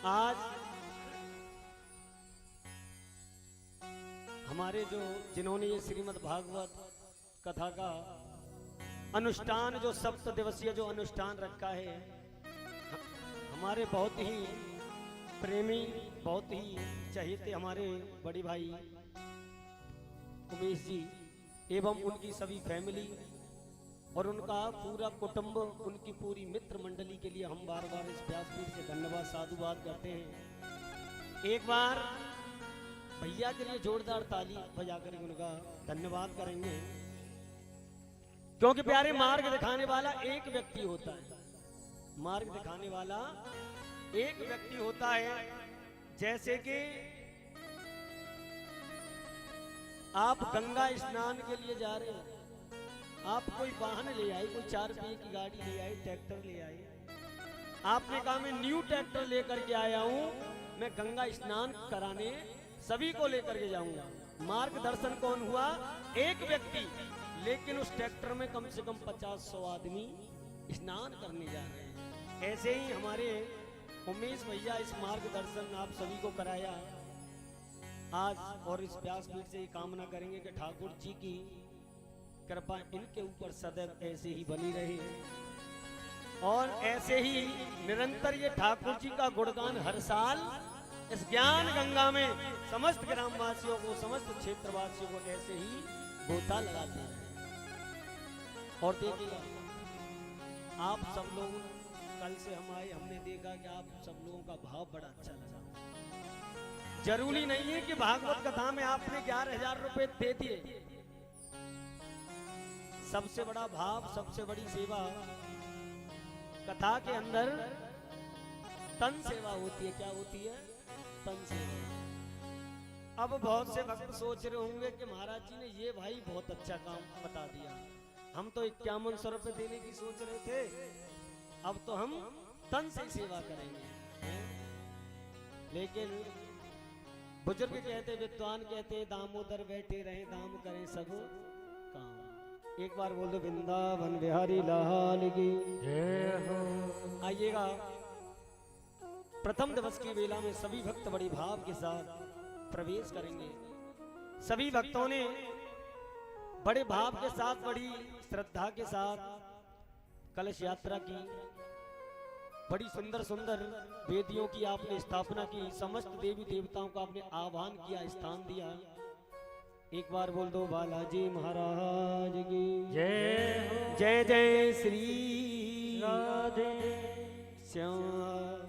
आज हमारे जिन्होंने ये श्रीमद् भागवत कथा का अनुष्ठान जो 7 दिवसीय जो अनुष्ठान रखा है, हमारे बहुत ही प्रेमी, बहुत ही चहेते हमारे बड़े भाई उमेश जी एवं उनकी सभी फैमिली और उनका पूरा कुटुंब, उनकी पूरी मित्र मंडली के लिए हम बार बार इस व्यासपीठ से धन्यवाद साधुवाद करते हैं। एक बार भैया के लिए जोरदार ताली बजाकर उनका धन्यवाद करेंगे, क्योंकि प्यारे मार्ग दिखाने वाला एक व्यक्ति होता है। मार्ग दिखाने वाला एक व्यक्ति होता है। जैसे कि आप गंगा स्नान के लिए जा रहे हैं, आप कोई वाहन ले आए, कोई 4 पहिए की गाड़ी ले आए, ट्रैक्टर ले आए, आपने कहा मैं न्यू ट्रैक्टर लेकर के आया हूं, मैं गंगा स्नान कराने सभी को लेकर के जाऊंगा। मार्गदर्शन कौन हुआ? एक व्यक्ति, लेकिन उस ट्रैक्टर में कम से कम 50-100 आदमी स्नान करने जा रहे हैं। ऐसे ही हमारे उमेश भैया इस मार्गदर्शन आप सभी को कराया आज, और इस व्यासपीठ से कामना करेंगे कि ठाकुर जी की कृपा इनके ऊपर सदैव ऐसे ही बनी रहे और ऐसे ही निरंतर ये ठाकुर जी का गुणगान हर साल इस ज्ञान गंगा में समस्त ग्रामवासियों को, समस्त क्षेत्रवासियों को ऐसे ही गोता लगाते हैं। और देखिएगा आप सब लोग, कल से हम आए, हमने देखा कि आप सब लोगों का भाव बड़ा अच्छा लगा। जरूरी नहीं है कि भागवत कथा में आपने 11,000 रुपए दे दिए। सबसे बड़ा भाव, सबसे बड़ी सेवा कथा के अंदर तन सेवा होती है। क्या होती है? तन सेवा। अब बहुत से भक्त सोच रहे होंगे कि महाराज जी ने ये भाई बहुत अच्छा काम बता दिया, हम तो 5100 रुपए देने की सोच रहे थे, अब तो हम तन से सेवा करेंगे। लेकिन बुजुर्ग कहते, विद्वान कहते, दामोदर बैठे रहे, दाम करें सब काम। एक बार बोल दो वृंदावन बिहारी लाल की जय हो। आइएगा, प्रथम दिवस की वेला में सभी भक्त बड़ी भाव के साथ प्रवेश करेंगे। सभी भक्तों ने बड़े भाव के साथ, बड़ी श्रद्धा के साथ कलश यात्रा की। बड़ी सुंदर सुंदर वेदियों की आपने स्थापना की, समस्त देवी देवताओं का आपने आह्वान किया, स्थान दिया। एक बार बोल दो बालाजी महाराज की जय हो। जय जय श्री राधे श्याम।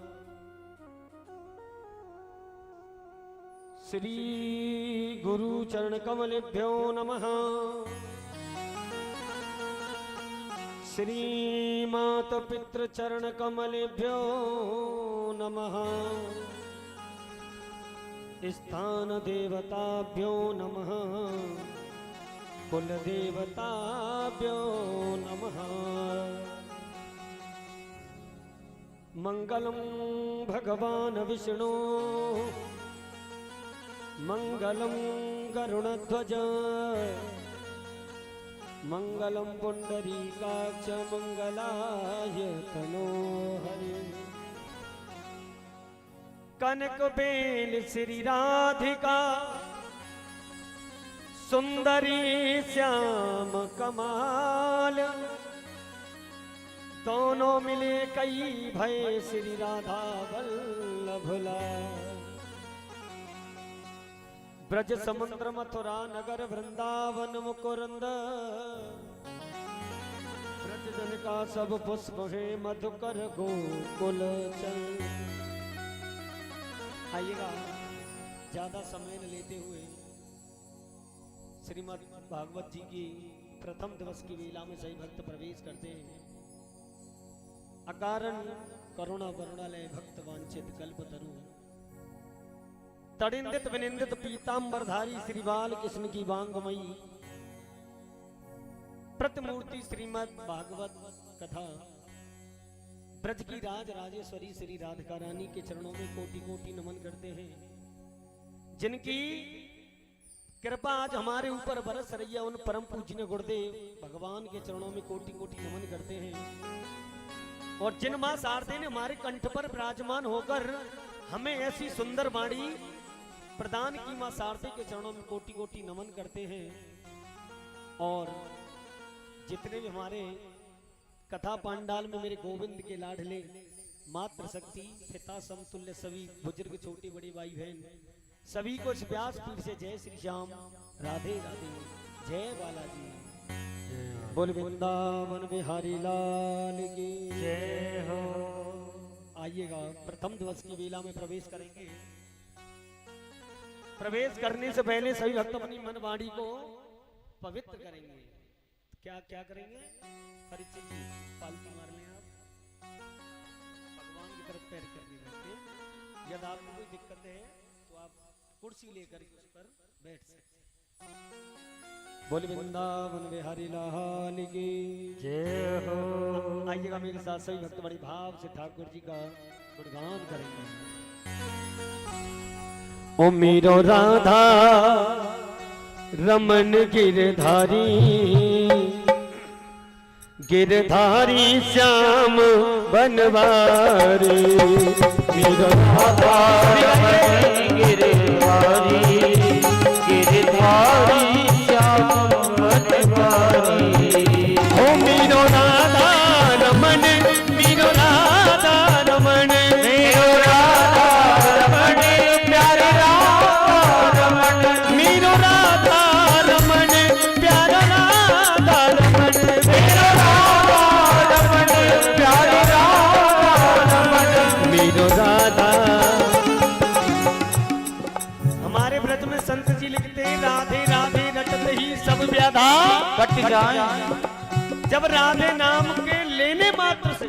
श्री गुरु चरण कमलेभ्यो नमः। श्री मात पितृ चरण कमलेभ्यो नमः। स्थान देवताभ्यो नमः। कुल देवताभ्यो नमः। मंगलम भगवान विष्णु, मंगलम गरुड़ध्वज, मंगलम पुंडरीकाक्ष, मंगलाय तनोहरि। कनक बेल श्री राधिका, सुंदरी श्याम कमाल, दोनों मिले कई भय श्री राधा वल्लभ लाल। ब्रज समुद्र मथुरा नगर वृंदावन मुकुंद, ब्रज जन का सब पुष्प है मधुकर गोकुल चल। आइएगा, ज्यादा समय न लेते हुए श्रीमद् भागवत जी की प्रथम दिवस की वेला में सही भक्त प्रवेश करते हैं। अकारण करुणा वरुणालय भक्त वांछित कल्पतरु, तड़िंदित विनिंदित पीतांबरधारी श्री बाल कृष्ण की वांगमयी प्रतिमूर्ति श्रीमद् भागवत कथा ब्रज की राज राजेश्वरी श्री राधिका रानी के चरणों में कोटि कोटि नमन करते हैं। जिनकी कृपा आज हमारे ऊपर बरस रही है, उन परम पूजनीय गुरुदेव भगवान के चरणों में कोटि कोटि नमन करते हैं। और जिन मां शारदे ने हमारे कंठ पर विराजमान होकर हमें ऐसी सुंदर वाणी प्रदान की मां सारथी के चरणों में कोटि कोटि नमन करते हैं। और जितने भी हमारे कथा पांडाल में मेरे गोविंद के लाडले मात्र शक्ति पिता समतुल्य सभी बुजुर्ग छोटी बड़ी भाई बहन सभी को इस व्यास पीठ से जय श्री श्याम, राधे राधे, जय बालाजी, बोल वृंदावन बिहारी लाल की जय हो। आइएगा, प्रथम दिवस की वेला में प्रवेश करेंगे। प्रवेश करने से पहले सभी भक्त अपनी मन वाणी को पवित्र करेंगे। क्या क्या करेंगे? परिचय जी पालती मार लें आप, भगवान की तरफ पैर करने रहते। यदि आपको कोई दिक्कत है तो आप कुर्सी लेकर उस पर बैठ सकते। बोल वृंदावन बिहारी लाल की जय हो। आइएगा मेरे साथ सभी भक्त बड़ी भाव से ठाकुर जी का गुणगान करेंगे। ओ मेरो राधा रमन गिरधारी, गिरधारी श्याम बनवारी, मेरो राधा रमन गिरधारी, गिरधारी श्याम बनवारी। ओ मेरो राधा रमन, मेरो राधा रमन, मेरो राधा रमन, प्यारे राधा रमन, मेरो राधा रमन, प्यारा राधा रमन, मेरो राधा रमन, प्यारे राधा रमन, मेरो राधा। हमारे व्रत में संत जी लिखते हैं राधे राधे रटत ही सब व्याधा कट जाए। जब राधे नाम के लेने मात्र से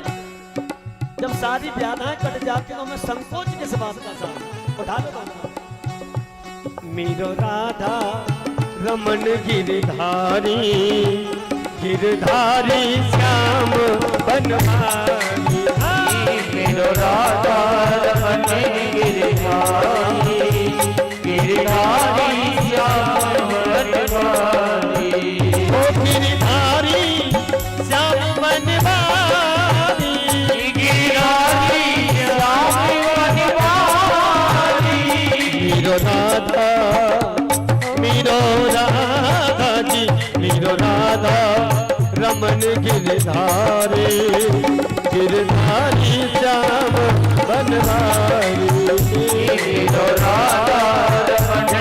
जब सारी व्याधाएं कट जाती तो हमें संकोच किस बात का साथ उठा लो। मेरो राधा रमन गिरधारी, गिरधारी श्याम बनवारी, मेरो राधा रमन गिरधारी, गिरधारी श्याम बनवारी। ओ गिरधारी श्याम बनवारी, गिरधारी श्याम बनवारी, मेरो राधा, मेरो राधा जी, मेरो राधा रमन गिरधारी, गिरधारी श्याम बनवारी, मेरो राधा रमन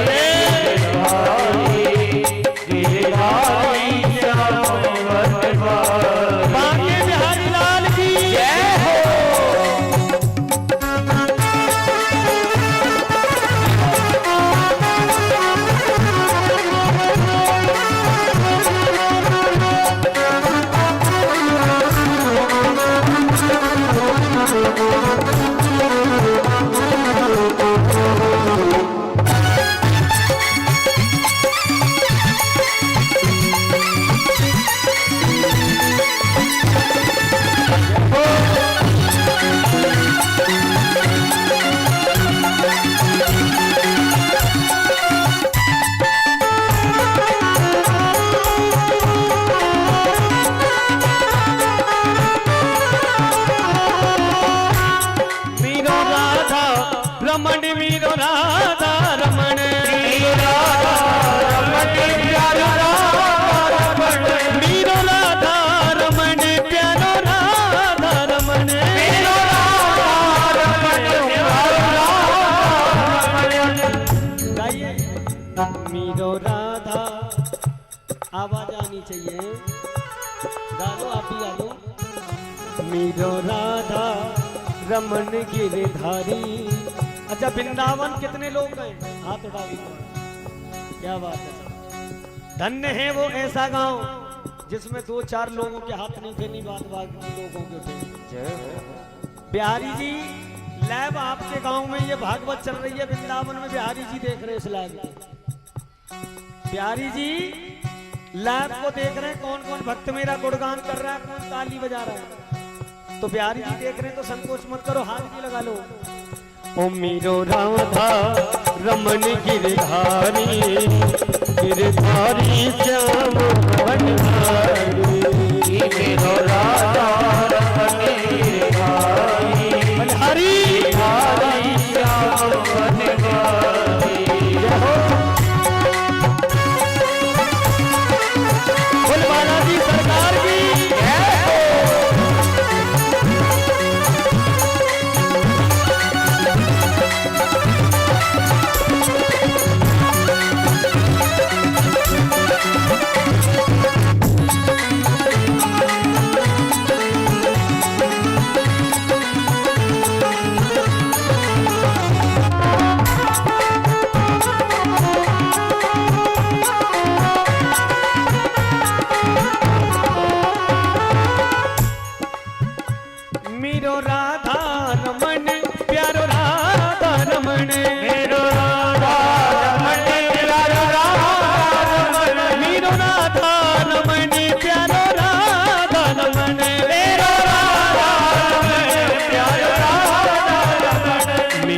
गिरधारी, गिरधारी श्याम बनवारी। बांके बिहारी लाल की जय हो। रमन मीरो राधा रमन, मीरो राधा रमन, प्यारो राधा रमन, मीरो राधा रमन, प्यारो राधा रमन, मीरो राधा रमन, प्यारो राधा रमन। गाइए मीरो राधा, आवाज आनी चाहिए, गा लो आप ही गा लो। मीरो राधा रमन गिरधारी। अच्छा वृंदावन कितने लोग गए? हाथ उठा के। क्या बात है, धन्य है वो ऐसा गांव जिसमें 2-4 लोगों के हाथ नहीं थे, नहीं बात लोगों के थे। बिहारी जी लाइव आपके गांव में ये भागवत चल रही है, वृंदावन में बिहारी जी देख रहे हैं इस लाइव। बिहारी जी लाइव को देख रहे हैं, कौन कौन भक्त मेरा गुणगान कर रहा है, कौन ताली बजा रहा है। तो बिहारी जी देख रहे हैं तो संकोच मत करो, हाथ भी लगा लो। ओ मेरो राधा रमन गिरधारी, गिरधारी श्याम बनवारी, मेरो राधा रमन गिरधारी, बनहारी गिरधारी श्याम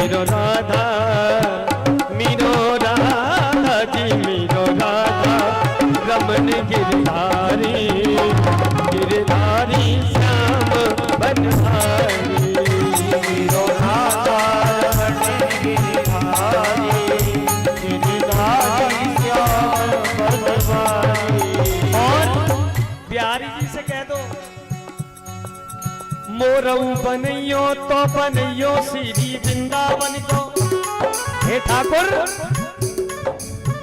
मेरो राधा जी मेरो राधा रमन गिरधारी गिरधारी श्याम बनहारी मेरो राधा रमन गिरधारी गिरधारी श्याम बनहारी। और प्यारी जी से कह दो मोरऊ बनइयो तो बनइयो श्री वृंदावन को। हे ठाकुर,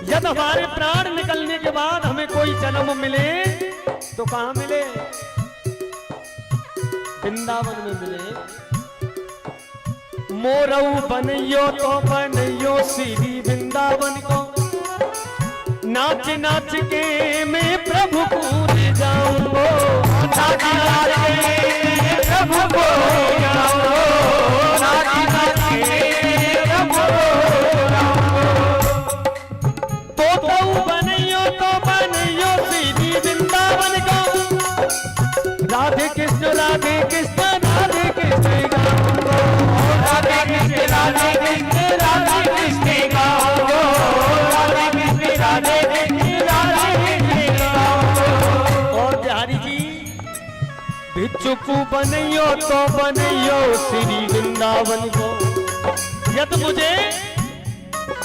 यदि हमारे प्राण निकलने के बाद हमें कोई जन्म मिले तो कहां मिले? वृंदावन में मिले। मोरऊ बनइयो तो बनइयो श्री वृंदावन को। नाच नाच के मैं प्रभु को ले जाऊंगो, नाच नाच के प्रभु को ले जाऊंगो, नाच नाच के प्रभु को ले जाऊंगो। तो बनइयो श्री वृंदावन को। राधे कृष्ण राधे कृष्ण राधे कृष्ण गाऊंगो, राधे कृष्ण राधे कृष्ण राधे कृष्ण गाऊंगो, राधे कृष्ण राधे कृष्ण राधे कृष्ण गाऊंगो। और बिहारी जी भिक्षुकु बनइयो तो बनइयो श्री वृंदावन को। यदि मुझे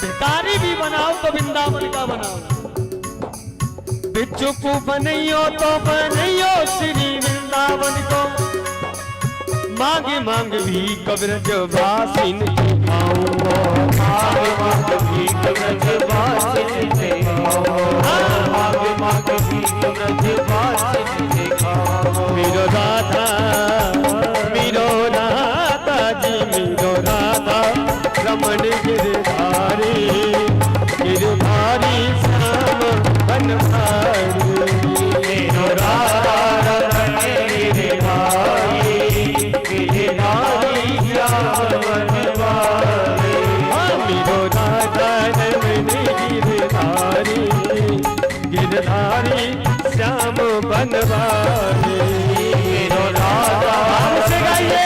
भिखारी भी बनाओ तो वृंदावन का बनाओ। भिक्षुकु बनइयो तो बनइयो श्री वृंदावन को। मांग मांग भी कब्रज वासिन दिखाऊंगो, मांग मांग भी कब्रज वासिन दिखाऊंगो, मांग मांग भी कब्रज वासिन दिखाऊंगो। मेरो राधा जी मेरो राधा रमन गिरधारी गिरधारी श्याम बनहारी। मेरो राधा रमन गिरधारी गिरधारी श्याम बनहारी। मेरो राधा रमन गिरधारी गिरधारी श्याम बनहारी। मेरो राधा से गाइए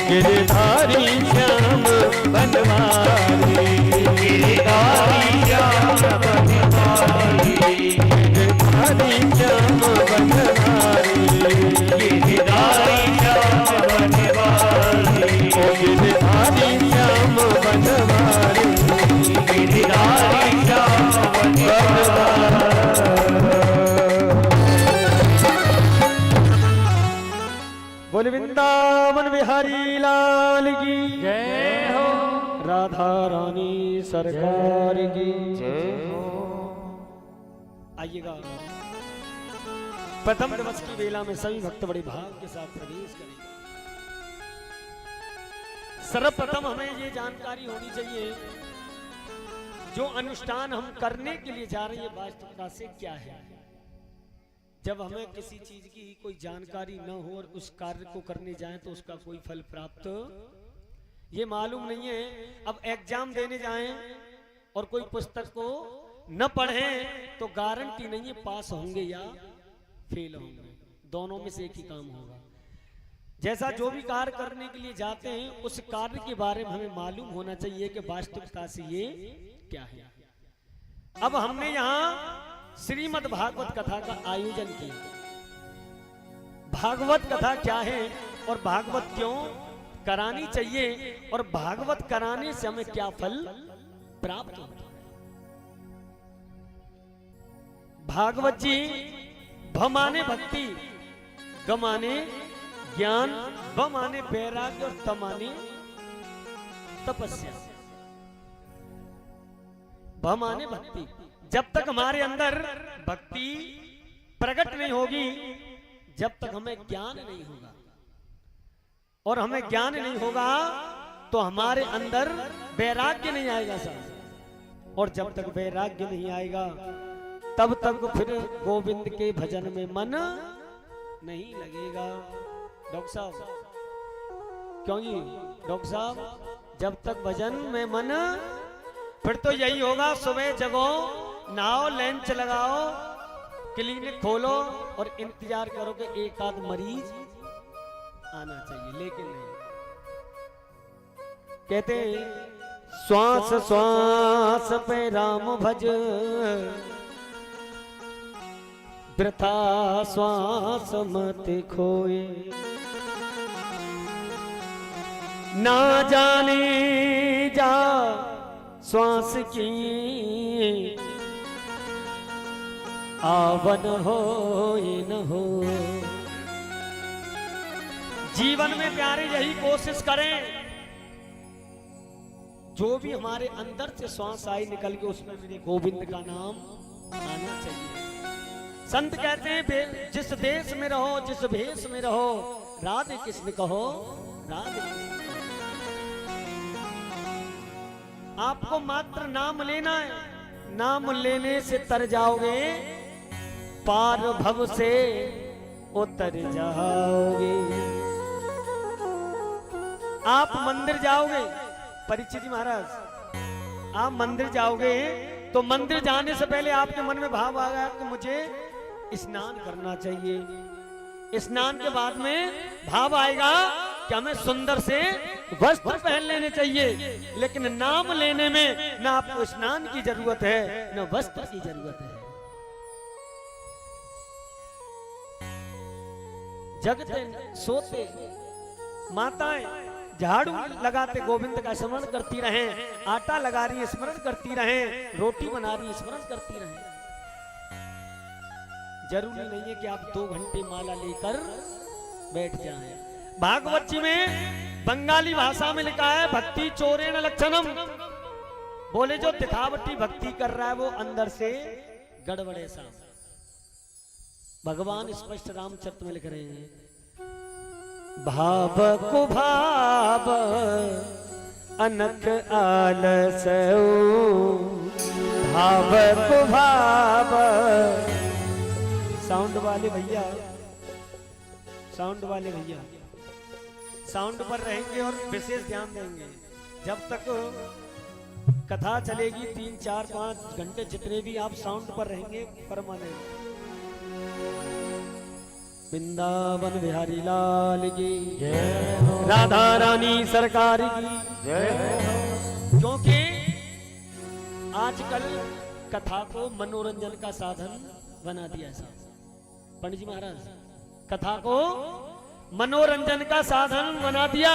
गिरधारी श्याम बनवारी, गिरधारी श्याम बनवारी, गिरधारी श्याम बनवारी, गिरधारी श्याम बनवारी, गिरधारी श्याम बनवारी, गिरधारी श्याम बनवारी। बोल वृंदावन बिहारी लाल की जय हो, राधा रानी सरकार की जय हो। आइएगा, प्रथम दिवस की बेला में सभी भक्त बड़े भाव के साथ प्रवेश करेंगे। सर्वप्रथम हमें ये जानकारी होनी चाहिए जो अनुष्ठान हम करने के लिए जा रहे हैं वास्तविकता से क्या है। जब हमें किसी चीज की कोई जानकारी न हो और उस कार्य को करने जाएं तो उसका कोई फल प्राप्त ये मालूम नहीं है। अब एग्जाम देने जाएं और कोई पुस्तक को न पढ़ें तो गारंटी नहीं है पास होंगे या फेल होंगे, दोनों में से एक ही काम होगा। जैसा जो भी कार्य करने के लिए जाते हैं उस कार्य के बारे में हमें मालूम होना चाहिए कि वास्तविकता से ये क्या है। अब हमने यहाँ श्रीमद् भागवत कथा का आयोजन किया। भागवत कथा क्या है और भागवत क्यों करानी चाहिए और भागवत कराने से हमें क्या फल प्राप्त होता है। भागवत जी भ माने भक्ति, ग माने ज्ञान, व माने वैराग्य और त माने तपस्या। भ माने भक्ति। जब तक हमारे अंदर भक्ति प्रकट नहीं होगी, जब तक हमें ज्ञान नहीं होगा, और हमें ज्ञान नहीं होगा तो हमारे अंदर वैराग्य नहीं आएगा साहब। और जब तक वैराग्य नहीं आएगा तब तक फिर गोविंद के भजन में मन नहीं लगेगा। डॉक्टर साहब, क्यों जी डॉक्टर साहब, जब तक भजन में मन, फिर तो यही होगा सुबह जगो, नहाओ, लंच लगाओ, क्लिनिक खोलो और इंतजार करो कि एक आध मरीज आना चाहिए, लेकिन नहीं। कहते श्वास श्वास पे राम भज, वृथा श्वास मत खोए, ना जाने जा श्वास की आवन हो न हो। जीवन में प्यारे यही कोशिश करें, जो भी हमारे अंदर से श्वास आई निकल के उसमें मेरे गोविंद का नाम आना चाहिए। संत कहते हैं जिस देश में रहो, जिस भेष में रहो, राधे कृष्ण कहो, राधे कृष्ण। आपको मात्र नाम लेना है, नाम लेने से तर जाओगे, पार भव से उतर जाओगे। आप मंदिर जाओगे, परीक्षित जी महाराज, आप मंदिर जाओगे तो मंदिर जाने से पहले आपके मन में भाव आ गया कि मुझे स्नान करना चाहिए। स्नान के बाद में भाव आएगा कि हमें सुंदर से वस्त्र पहन लेने चाहिए। लेकिन नाम लेने में ना आपको स्नान की जरूरत है, ना वस्त्र की जरूरत है। जगते सोते माताएं झाड़ू लगाते गोविंद का स्मरण करती रहें, आटा लगा रही स्मरण करती रहें, रोटी बना रही स्मरण करती रहें। जरूरी नहीं है कि आप 2 घंटे माला लेकर बैठ जाएं। भागवत जी में बंगाली भाषा में लिखा है, भक्ति चोरेण लक्षणम। बोले जो दिखावटी भक्ति कर रहा है वो अंदर से गड़बड़े सा। भगवान स्पष्ट रामचरित में लिख रहे हैं, भाव को भाव अनक आलसऊ, भाव को भाव। साउंड वाले भैया, साउंड वाले भैया साउंड पर रहेंगे और विशेष ध्यान देंगे। जब तक कथा चलेगी 3, 4, 5 घंटे जितने भी आप साउंड पर रहेंगे परमानेंट। वृंदावन बिहारी लाल की जय हो, राधा रानी सरकार की जय हो। क्योंकि आजकल कथा को मनोरंजन का साधन बना दिया है पंडित जी महाराज, कथा को मनोरंजन का साधन बना दिया।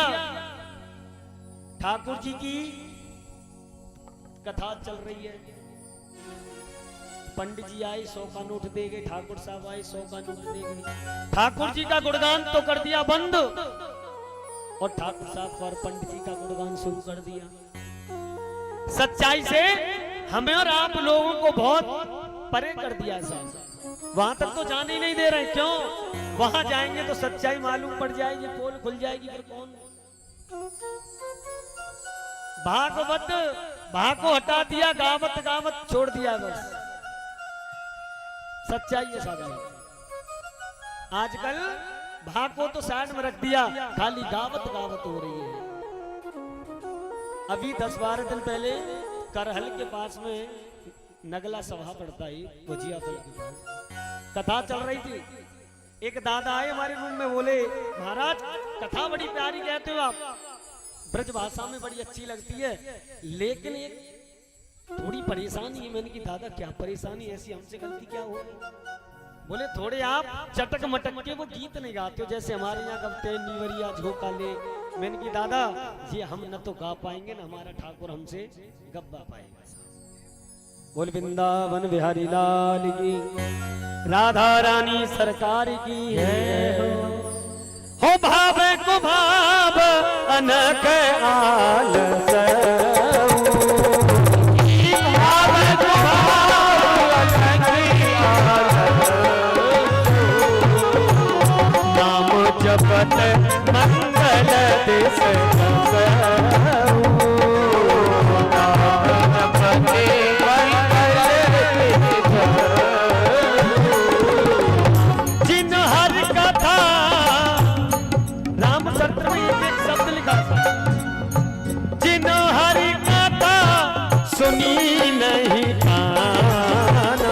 ठाकुर जी की कथा चल रही है, पंडित जी आए 100 का नोट दे गए, ठाकुर साहब आए 100 का नोट दे गए। ठाकुर जी का गुणगान तो कर दिया बंद और ठाकुर साहब और पंडित जी का गुणगान शुरू कर दिया। सच्चाई से हमें और आप लोगों को बहुत परे कर दिया साहब। वहां तक तो जाने ही नहीं दे रहे। क्यों? वहां जाएंगे तो सच्चाई मालूम पड़ जाएगी, पोल खुल जाएगी, फिर कौन। भागवत भाग को हटा दिया, गावत गावत छोड़ दिया, बस सच्चाई है साहब। आजकल भाग को तो साइड में रख दिया, खाली गावत गावत हो रही है। अभी 10-12 दिन पहले करहल के पास में नगला सभा पड़ता है, भुजिया फल के पास कथा चल रही थी। एक दादा आए हमारे रूम में, बोले महाराज कथा बड़ी प्यारी कहते हो आप, ब्रज भाषा में बड़ी अच्छी लगती है, लेकिन एक थोड़ी परेशानी है। मैंने की दादा क्या परेशानी, ऐसी हमसे गलती क्या हो? बोले थोड़े आप चटक मटक के वो गीत नहीं गाते हो जैसे हमारे यहाँ गवते हैं, नीवरिया झोंका ले। मैंने की दादा ये हम न तो गा पाएंगे ना हमारा ठाकुर हमसे गब्बा पाएगा। बोल वृंदावन बिहारी लाल की, राधा रानी सरकार की है। हो भाव को भाव अनक आलस, भाव को भाव अनक आलस, नाम जपत मंगल दिस सुनी नहीं पाना,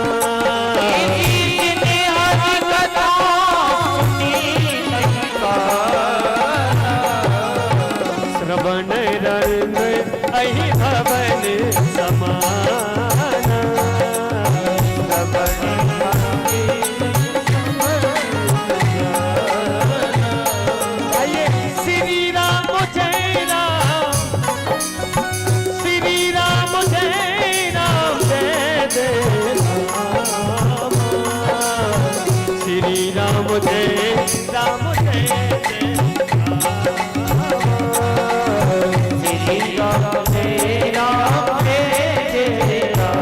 जय राम जय जय श्री राम जय राम जय जय राम।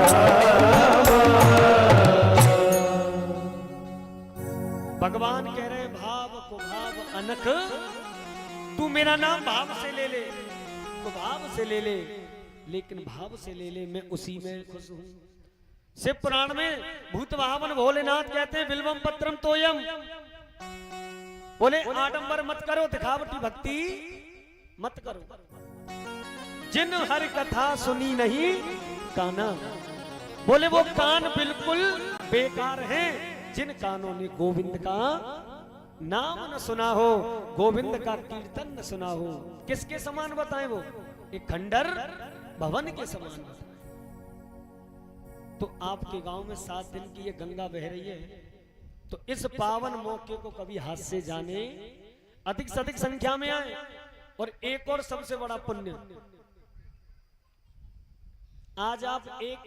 भगवान कह रहे भाव को भाव अनक, तू मेरा नाम भाव से ले ले, तो भाव से ले ले, लेकिन भाव से ले ले, मैं उसी में खुश हूं। शिव पुराण में भूतभावन भोलेनाथ कहते हैं बिल्वम पत्रम तोयम, बोले आडंबर मत करो, दिखावटी भक्ति मत करो। जिन हर कथा सुनी नहीं काना, बोले वो कान बिल्कुल बेकार हैं जिन कानों ने गोविंद का नाम न सुना हो, गोविंद का कीर्तन न सुना हो। किसके समान बताएं वो? एक खंडर भवन के समान बताएं। तो आपके गांव में 7 दिन की ये गंगा बह रही है, तो इस पावन मौके को कभी हाथ से जाने, अधिक से अधिक संख्या में आए। और एक और सबसे बड़ा पुण्य, आज आप एक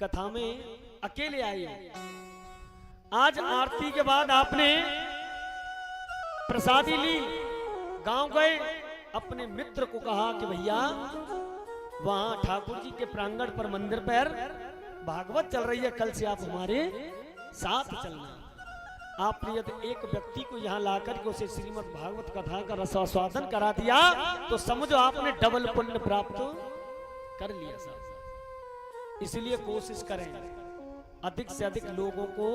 कथा में अकेले आए, आज आरती के बाद आपने प्रसादी ली, गांव गए, अपने मित्र को कहा कि भैया वहां ठाकुर जी के प्रांगण पर मंदिर पर भागवत चल रही है, कल से आप हमारे साथ चलना। आपने यदि एक व्यक्ति को यहाँ लाकर के उसे श्रीमद् भागवत कथा का रसास्वादन करा दिया तो समझो आपने डबल पुण्य प्राप्त कर लिया साहब। इसलिए कोशिश करें अधिक से अधिक लोगों को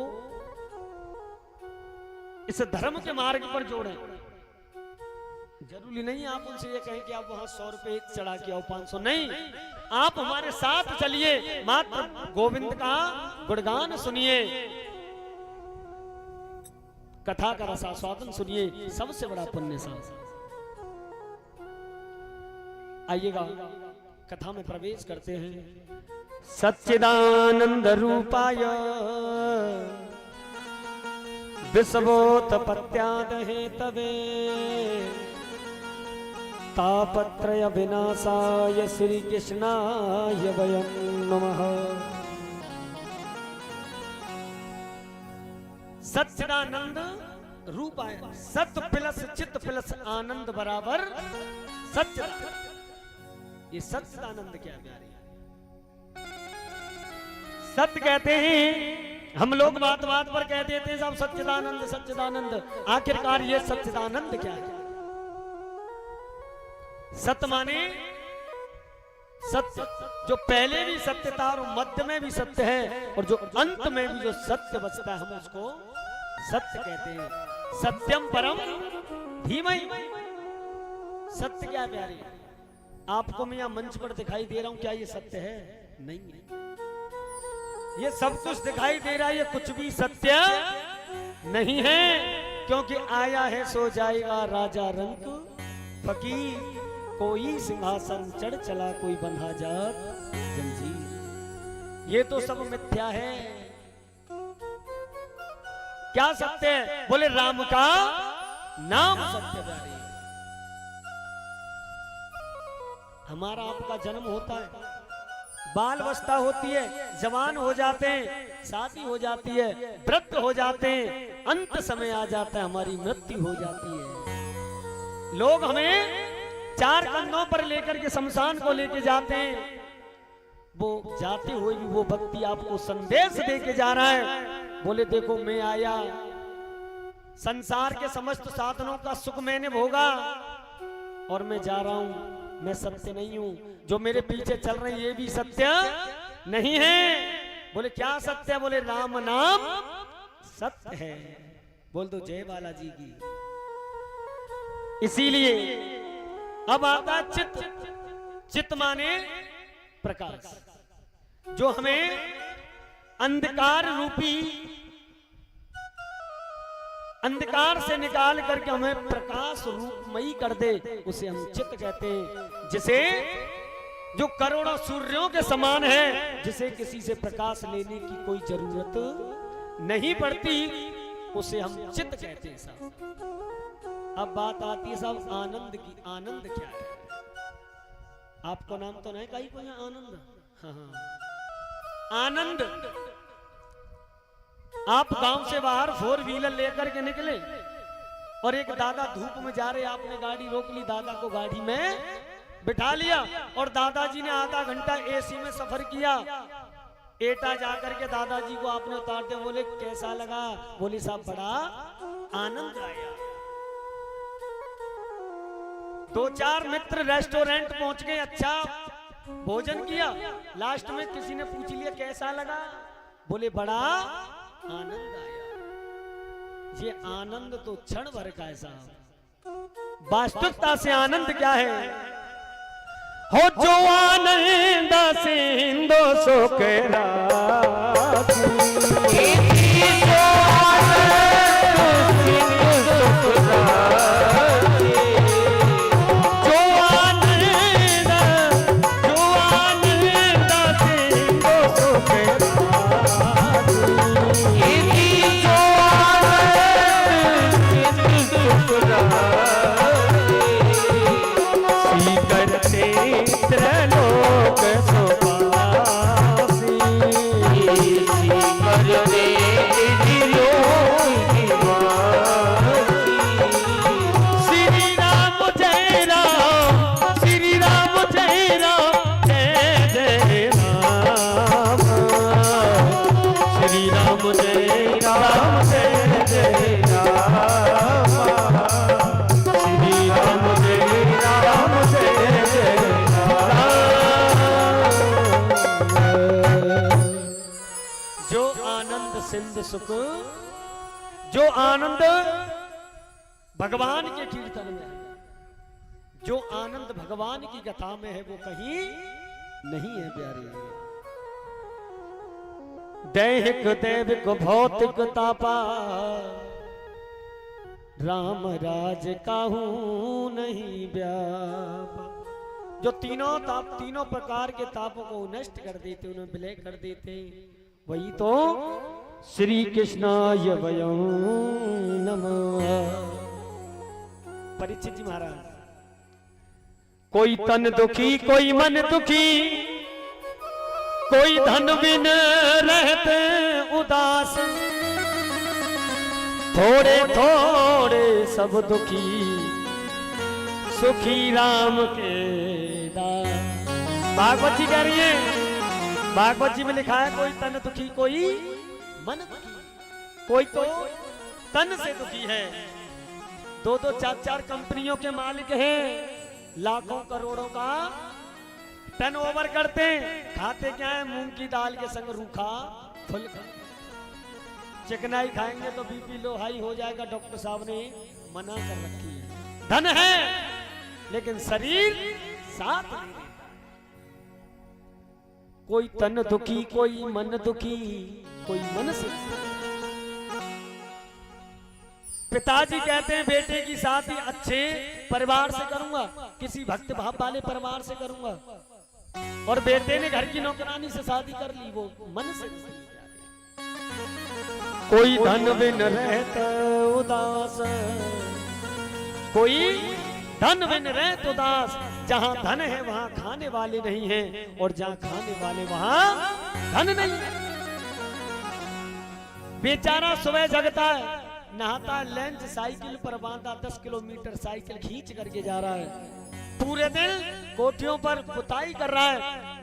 इस धर्म के मार्ग पर जोड़ें। जरूरी नहीं आप उनसे ये कहें कि आप वहां 100 रुपए चढ़ा के आओ, 500 नहीं, आप हमारे साथ चलिए, मात्र गोविंद का गुणगान सुनिए, कथा का रसास्वादन सुनिए, सबसे बड़ा पुण्य साहब। आइएगा कथा में प्रवेश करते हैं। सच्चिदानंद रूपाय विश्वोत्पत्त्यादि हेतवे तापत्रय विनाशाय श्री कृष्णाय वयं नमः। सच्चिदानंद रूपाय, सत प्लस चित प्लस आनंद बराबर सच्चिदानंद। ये सच्चिदानंद क्या प्यारी है। सत्य कहते हैं, हम लोग बात बात पर कह देते हैं सब सच्चिदानंद सच्चिदानंद, आखिरकार ये सच्चिदानंद क्या है? सत्य माने सत्य, जो पहले भी सत्य था और मध्य में भी सत्य है, और जो अंत में भी जो सत्य बचता है हम उसको सत्य कहते हैं। सत्यम परम धीमहि। सत्य क्या प्यारी? आपको मैं यहां मंच पर दिखाई दे रहा हूं, क्या ये सत्य है? नहीं है। ये सब कुछ दिखाई दे रहा है, ये कुछ भी सत्य नहीं है, क्योंकि आया है सो जाएगा राजा रंक फकीर, कोई सिंहासन चढ़ चला कोई बंधा जात जंजीर। ये तो सब मिथ्या है। क्या सत्य है? बोले राम का नाम सत्य प्यारे। हमारा आपका जन्म होता है, बाल अवस्था होती है, जवान हो जाते हैं, शादी हो जाती है, वृद्ध हो जाते हैं, अंत समय आ जाता है, हमारी मृत्यु हो जाती है। लोग हमें 4 कंधों पर लेकर के शमशान को लेके जाते हैं। वो जाते हुए भी वो व्यक्ति आपको संदेश दे के जा रहा है, बोले देखो मैं आया, संसार के समस्त साधनों का सुख मैंने भोगा और मैं जा रहा हूं, मैं सत्य नहीं हूं, जो मेरे पीछे चल रहे हैं ये भी सत्य नहीं है। बोले क्या सत्य है? बोले राम नाम सत्य है। बोल दो जय बालाजी की। इसीलिए अब आता चित्त। चित्त माने प्रकाश, जो हमें अंधकार रूपी अंधकार से निकाल करके हमें प्रकाश रूपमयी कर दे, उसे हम चित्त कहते हैं। जिसे जो करोड़ों सूर्यों के समान है, जिसे किसी से प्रकाश लेने की कोई जरूरत नहीं पड़ती, उसे हम चित्त कहते हैं साहब। अब बात आती है साहब आनंद की। आनंद क्या है? आपको नाम तो नहीं कहीं कोई आनंद? हाँ हाँ, आनंद आप गांव से बाहर 4 व्हीलर लेकर के निकले और एक दादा धूप में जा रहे, आपने गाड़ी रोक ली, दादा को गाड़ी में बिठा लिया और दादाजी ने आधा घंटा एसी में सफर किया। एटा जाकर के दादाजी को आपने उतारते, बोले कैसा लगा? बोले साहब बड़ा आनंद आया। 2-4 मित्र रेस्टोरेंट पहुंच गए, अच्छा भोजन किया, लास्ट में किसी ने पूछ लिया कैसा लगा? बोले बड़ा आनंद आया। ये आनंद तो क्षण भर का है साहब, वास्तविकता से आनंद क्या है? हो जो आनंद सिंधु सुख सुख, जो आनंद भगवान के कीर्तन में है, जो आनंद भगवान की कथा में है, वो कहीं नहीं है प्यारे। दैहिक दैविक भौतिक तापा राम राज काहू नहीं व्यापा। जो तीनों प्रकार के तापों को नष्ट कर देते, उन्हें विलय कर देते, वही तो श्री कृष्णाय वयं नमः। परीक्षित जी महाराज, कोई तन दुखी कोई मन दुखी, कोई धन बिन रहते उदास, थोड़े थोड़े सब दुखी, सुखी राम के दास। भागवत जी कह रही है, भागवत जी में लिखा है कोई तन दुखी कोई मन दुखी, कोई तो तन से दुखी है। 2-2 4-4 कंपनियों के मालिक हैं, लाखों करोड़ों का टर्नओवर करते हैं, खाते क्या है? मूंग की दाल के संग रूखा फल। चिकनाई खाएंगे तो बीपी लो हाई हो जाएगा, डॉक्टर साहब ने मना कर रखी है। धन है लेकिन शरीर साथ नहीं। कोई तन दुखी कोई मन दुखी, कोई मन से। पिताजी कहते हैं बेटे की शादी अच्छे परिवार से करूंगा, किसी भक्त भाव वाले परिवार से करूंगा, और बेटे ने घर की नौकरानी से शादी कर ली, वो मन से। कोई धन बिन रहता उदास, कोई धन बिन रहता उदास। जहां धन है वहां खाने वाले नहीं हैं, और जहां खाने वाले वहां धन नहीं है। बेचारा सुबह जगता है, नहाता है, लंच साइकिल पर बांधा, 10 किलोमीटर साइकिल खींच करके जा रहा है, पूरे दिन कोठियों पर पुताई कर रहा है,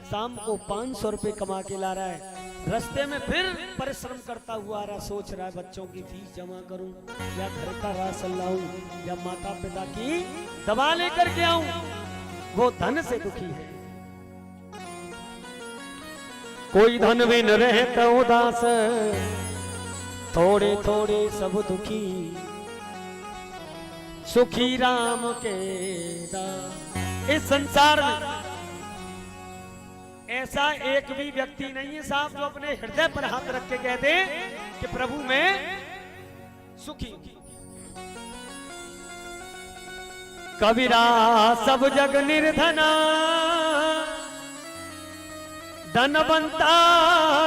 शाम को 500 रुपए कमा के ला रहा है। रास्ते में फिर परिश्रम करता हुआ आ रहा, सोच रहा है बच्चों की फीस जमा करूं, या घर का राशन लाऊं, या माता पिता की दवा लेकर के आऊं। वो धन से दुखी है। कोई धन बिन रहता उदास, थोड़े थोड़े सब दुखी, सुखी राम के दास। इस संसार में ऐसा एक भी व्यक्ति नहीं है साहब जो अपने हृदय पर हाथ रख के कह दे कि प्रभु मैं सुखी। कबीरा सब जग निर्धना, धनवंता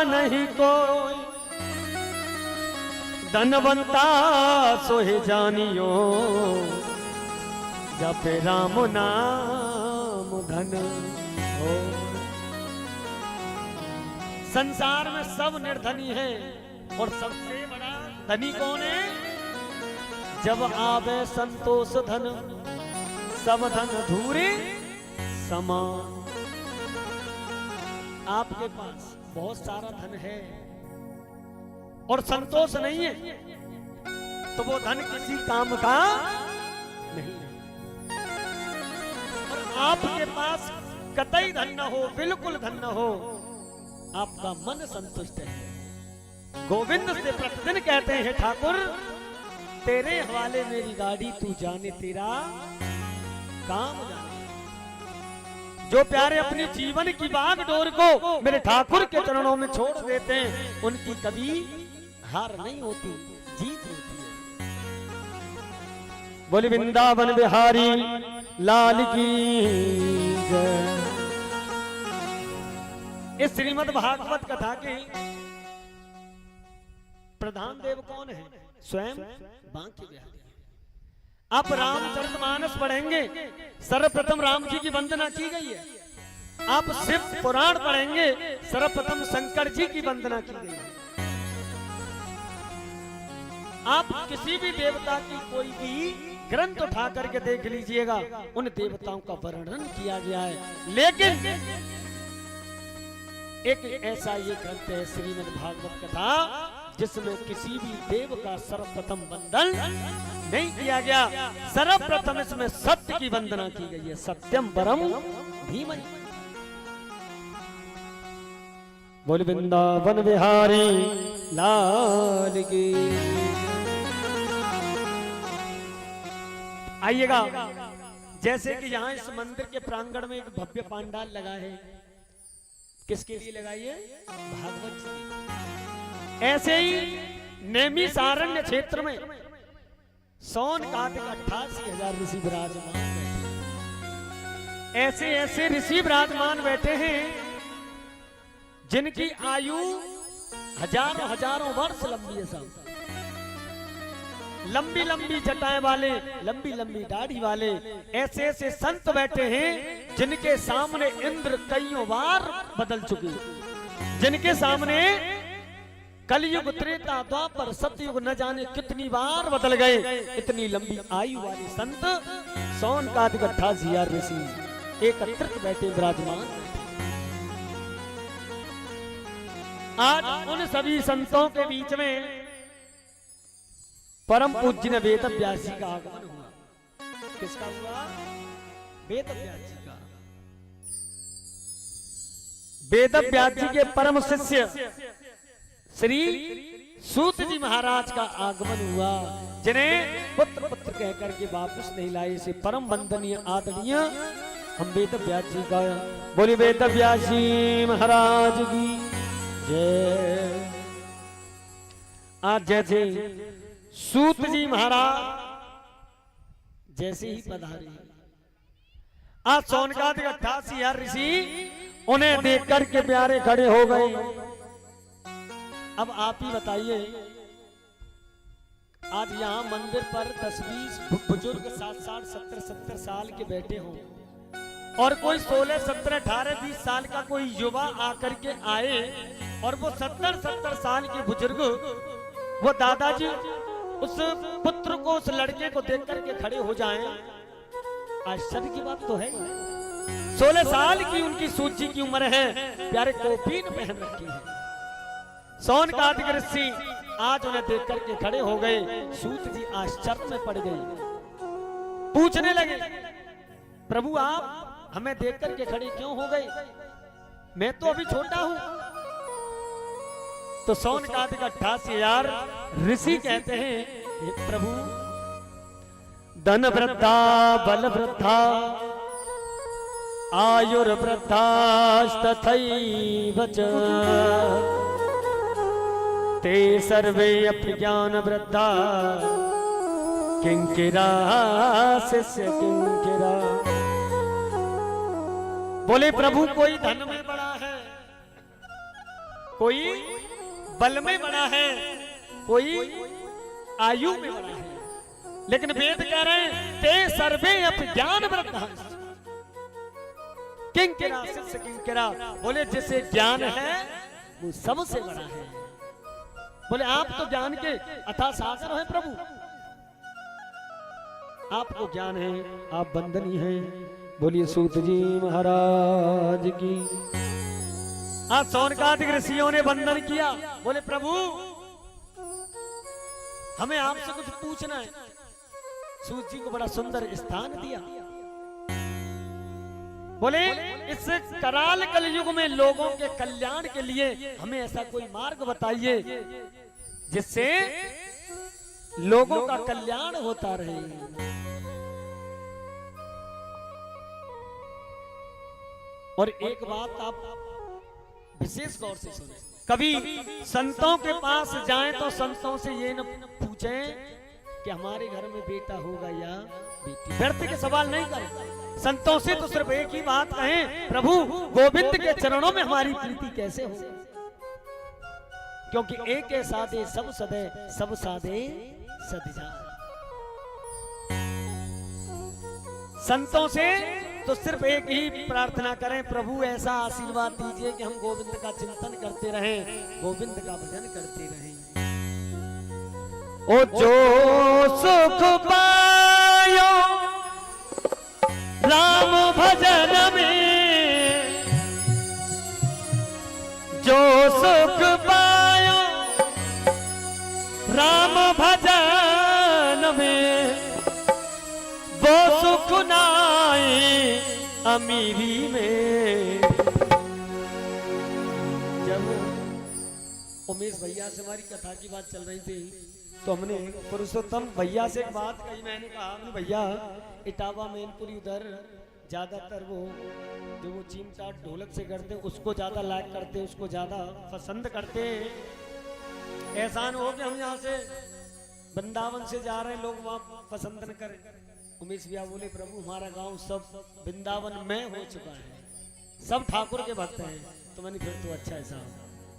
नहीं कोई, धनवंता सोहे जानियो, जपे राम नाम धन हो। संसार में सब निर्धनी है, और सबसे बड़ा धनी कौन है? जब आवे संतोष धन सब धन धूरे समान। आपके पास बहुत सारा धन है और संतोष नहीं है तो वो धन किसी काम का नहीं है। और आपके पास कतई धन न हो, बिल्कुल धन न हो, आपका मन संतुष्ट है। गोविंद से प्रतिदिन कहते हैं, ठाकुर तेरे हवाले मेरी गाड़ी, तू जाने तेरा काम जाने। जो प्यारे अपने जीवन की बागडोर को मेरे ठाकुर के चरणों में छोड़ देते हैं, उनकी कभी हार नहीं होती, जीत होती है। बोले वृंदावन बिहारी लाल की जय। इस श्रीमद् भागवत कथा के प्रधान देव कौन है? स्वयं बांके बिहारी। आप रामचरितमानस पढ़ेंगे, सर्वप्रथम राम जी की वंदना की गई है। आप शिव पुराण पढ़ेंगे, सर्वप्रथम शंकर जी की वंदना की गई है। आप किसी भी देवता की कोई भी ग्रंथ उठा करके देख लीजिएगा, उन देवताओं का वर्णन किया गया है। लेकिन एक ऐसा ये ग्रंथ है श्रीमद् भागवत कथा, जिसमें किसी भी देव का सर्वप्रथम वंदन नहीं किया गया। सर्वप्रथम इसमें सत्य की वंदना की गई है। सत्यम परम धीमहि। बोल वृंदावन बिहारी लाल की। आइएगा, जैसे कि यहाँ इस मंदिर के प्रांगण में एक भव्य पांडाल लगा है, किसके लिए लगाई है? भागवत जी। ऐसे ही नेमी सारण्य क्षेत्र में सोन कार्तिक 88,000 ऋषि विराजमान बैठे। ऐसे ऐसे ऋषि विराजमान बैठे हैं जिनकी आयु हजारों हजारों वर्ष लंबी है। सब लंबी लंबी जटाएं वाले, लंबी लंबी दाढ़ी वाले ऐसे ऐसे संत बैठे हैं जिनके सामने इंद्र कईयों बार बदल चुके, जिनके सामने कलयुग त्रेता द्वापर सतयुग न जाने कितनी बार बदल गए। इतनी लंबी आयु वाले संत सोन कार्तिक 88,000 ऋषि एकत्रित बैठे विराजमान। आज उन सभी संतों के बीच में परम पूज्य वेद व्यास जी का आगमन हुआ। किसका हुआ? वेद व्यास जी का। वेद व्यास जी के परम शिष्य श्री सूत जी महाराज का आगमन हुआ, जिन्हें पुत्र पुत्र कह करके वापस नहीं लाए। से परम वंदनीय आदरणीय हम वेद व्यास जी का बोले वेद व्यास जी महाराज की जय। आज जैसे सूत जी महाराज जैसे ही पधारे, आज सोन कार्तिक 88,000 ऋषि उन्हें देख करके प्यारे खड़े हो गए। अब आप ही बताइए, आज यहाँ मंदिर पर 10-20 बुजुर्ग 60-60, 70-70 साल के बैठे हों और कोई 16, 17, 18, 20 साल का कोई युवा आकर के आए और वो 70-70 साल के बुजुर्ग, वो दादाजी उस पुत्र को, उस लड़के को देख करके खड़े हो जाएं, आश्चर्य की बात तो है। 16 साल की उनकी सूची की उम्र है, प्यारे कोपीन पहन रखी है। सोन कार्तिक ऋषि आज उन्हें देख करके खड़े हो गए। सूत जी आश्चर्य में पड़ गए, पूछने लगे, प्रभु आप हमें देख करके खड़े क्यों हो गए? मैं तो अभी छोटा हूं। तो सोन कार्तिक 88,000 ऋषि कहते हैं, हे प्रभु, धन वृद्धा बल वृद्धा आयुर्वृद्धा तथैव च ते सर्वे अज्ञान वृद्धा किंकिरा शिष्य किंकिरा। बोले प्रभु, कोई धन में बड़ा है, कोई बल में बड़ा है, कोई आयु में बड़ा है, लेकिन वेद कह रहे हैं ते सर्वे अज्ञान वृद्धा किंकिरा शिष्य किंकिरा। बोले जिसे ज्ञान है वो सबसे बड़ा है। बोले आप तो ज्ञान के अथाह सागर हैं प्रभु, आपको ज्ञान है, आप वंदनीय हैं। बोलिए सूत जी महाराज की। आज सौनकादिक ऋषियों ने वंदन किया। बोले प्रभु हमें आपसे कुछ पूछना है। सूत जी को बड़ा सुंदर स्थान दिया। बोले इस कराल कलयुग में लोगों के कल्याण के लिए हमें ऐसा कोई मार्ग बताइए जिससे लोगों का कल्याण होता रहे। और एक बात आप विशेष गौर से सुने, कभी संतों के पास जाएं तो संतों से ये न पूछें कि हमारे घर में बेटा होगा या बेटी। व्यर्थ के सवाल नहीं करें। संतों से तो सिर्फ एक ही बात कहें, प्रभु गोविंद के चरणों में हमारी प्रीति कैसे हो, क्योंकि एक है साधे सब सदे, सब साधे सद जाए। संतों से तो सिर्फ एक ही प्रार्थना करें, प्रभु ऐसा आशीर्वाद दीजिए कि हम गोविंद का चिंतन करते रहें, गोविंद का भजन करते रहें। ओ जो सुख पायो राम भजन में, जो सुख पायो राम भजन में, वो सुख नाई अमीरी में। जब उमेश भैया से हमारी कथा की बात चल रही थी तो हमने पुरुषोत्तम भैया से एक बात कही। मैंने कहा भैया इटावा मैनपुरी उधर ज्यादातर वो जो वो चिमटा ढोलक से करते हैं उसको ज्यादा लाइक करते हैं, उसको ज्यादा पसंद करते हैं। ऐसा न हो कि हम यहाँ से वृंदावन से जा रहे हैं लोग वहाँ पसंद न करें। उमेश भैया बोले प्रभु हमारा गांव सब वृंदावन में हो चुका है, सब ठाकुर के भक्त हैं। तो मैंने फिर तो अच्छा ऐसा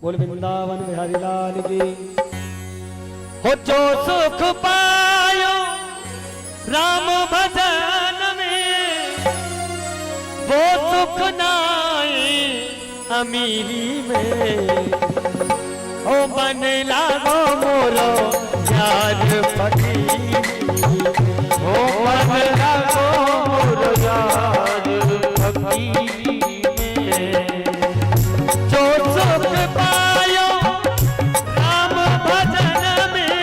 बोले वृंदावन बिहारी लाल की। हो जो सुख पायो राम भजन में, वो सुख नाई अमीरी में। हो मन लागो मोरो यार फकीर, हो मन लागो मोरो यार फकीर में। जो सुख पायो राम भजन में,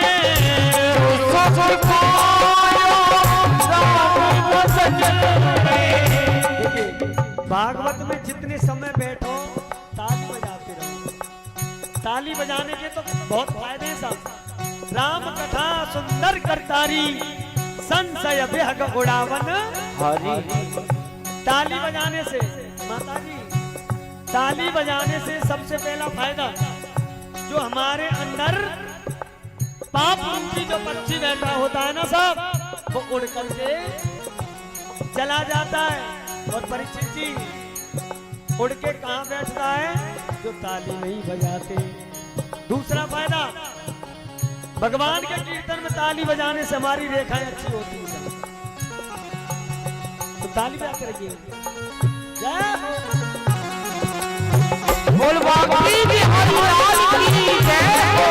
सुख पायो राम भजन में। भागवत में जितने समय बैठो ताली बजाते रहो। ताली बजाने के तो बहुत फायदे हैं साहब। राम कथा सुंदर करतारी, संशय बेहग उड़ावन हरि। ताली बजाने से माता जी, ताली बजाने से सबसे पहला फायदा जो हमारे अंदर पाप रूपी जो पक्षी बैठा होता है ना साहब, वो उड़ करके चला जाता है। और परीक्षित जी उड़ के कहाँ बैठता है, जो ताली नहीं बजाते। दूसरा फायदा भगवान के कीर्तन में ताली बजाने से हमारी रेखाएं अच्छी होती हैं। तो ताली बजा कर रखिए। जय बोल बाकी बिहारी लाल की जय हो।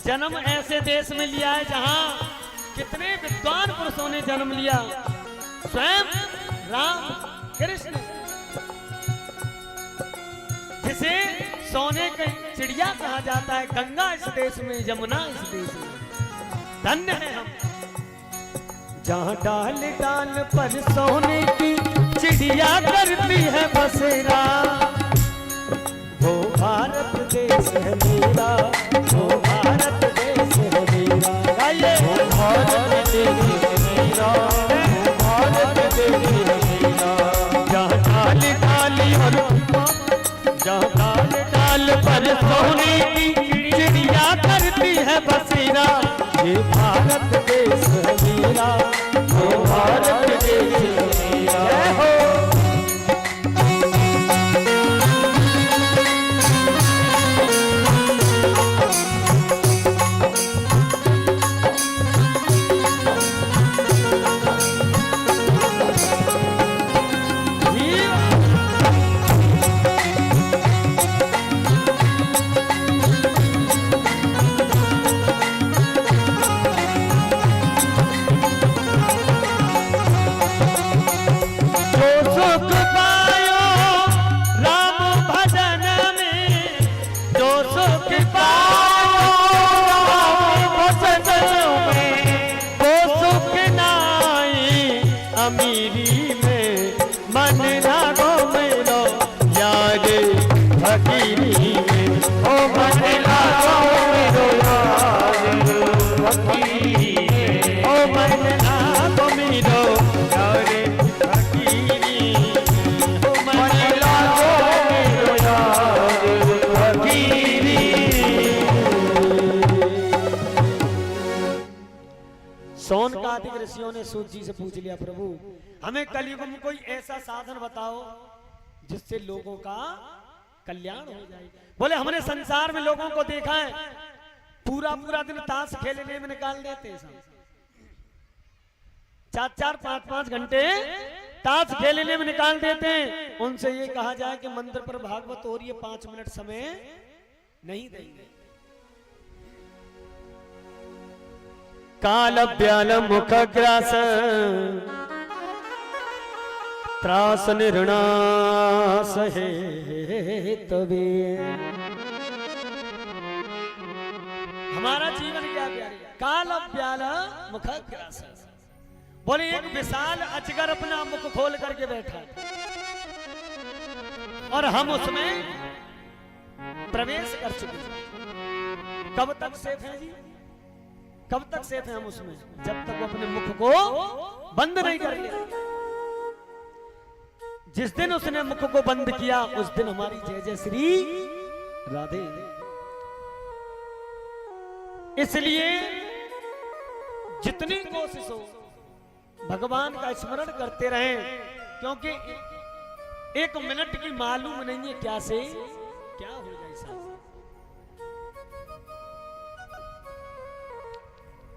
जन्म ऐसे देश में लिया है जहां कितने विद्वान पुरुषों ने जन्म लिया। स्वयं राम कृष्ण, जिसे सोने की चिड़िया कहा जाता है। गंगा इस देश में, यमुना इस देश में। धन्य है हम जहां डाल डाल पर सोने की चिड़िया करती है बसेरा। वो भारत देश है मेरा, वो भारत देश है मेरा। वो भारत देश है मेरा। है बसेरा, ये भारत देश मेरा, ये भारत देश मेरा हो। अमीरी में मन लागो मेरो यार फकीरी में, ओ मन लागो मेरो यार फकीरी में, ओ मन लागो मेरो यार फकीरी, ओ मन लागो मेरो यार फकीरी। सोन कार्तिक ऋषियों ने सूत जी से पूछ लिया, प्रभु हमें कलयुग में कोई ऐसा साधन बताओ जिससे लोगों का कल्याण हो जाए। बोले हमने संसार में लोगों को देखा है पूरा पूरा दिन ताश खेलने में निकाल देते हैं, 4-4, 5-5 घंटे ताश खेलने में निकाल देते हैं। उनसे ये कहा जाए कि मंदिर पर भागवत हो रही है, 5 मिनट समय नहीं देंगे। काल ब्याल मुख ग्रास त्रास निर्णास है तबे। हमारा जीवन क्या प्यारे, काल ब्याल मुख ग्रास। बोले एक विशाल अजगर अपना मुख खोल करके बैठा और हम उसमें प्रवेश कर चुके हैं। कब तक सेफ है जी, कब तक सेफ है हम उसमें? जब तक वो अपने मुख को बंद नहीं कर लिया। जिस दिन उसने मुख को बंद किया उस दिन हमारी जय जय श्री राधे। इसलिए जितनी कोशिश हो भगवान का स्मरण करते रहें, क्योंकि 1 मिनट की मालूम नहीं है क्या से क्या हो जाए।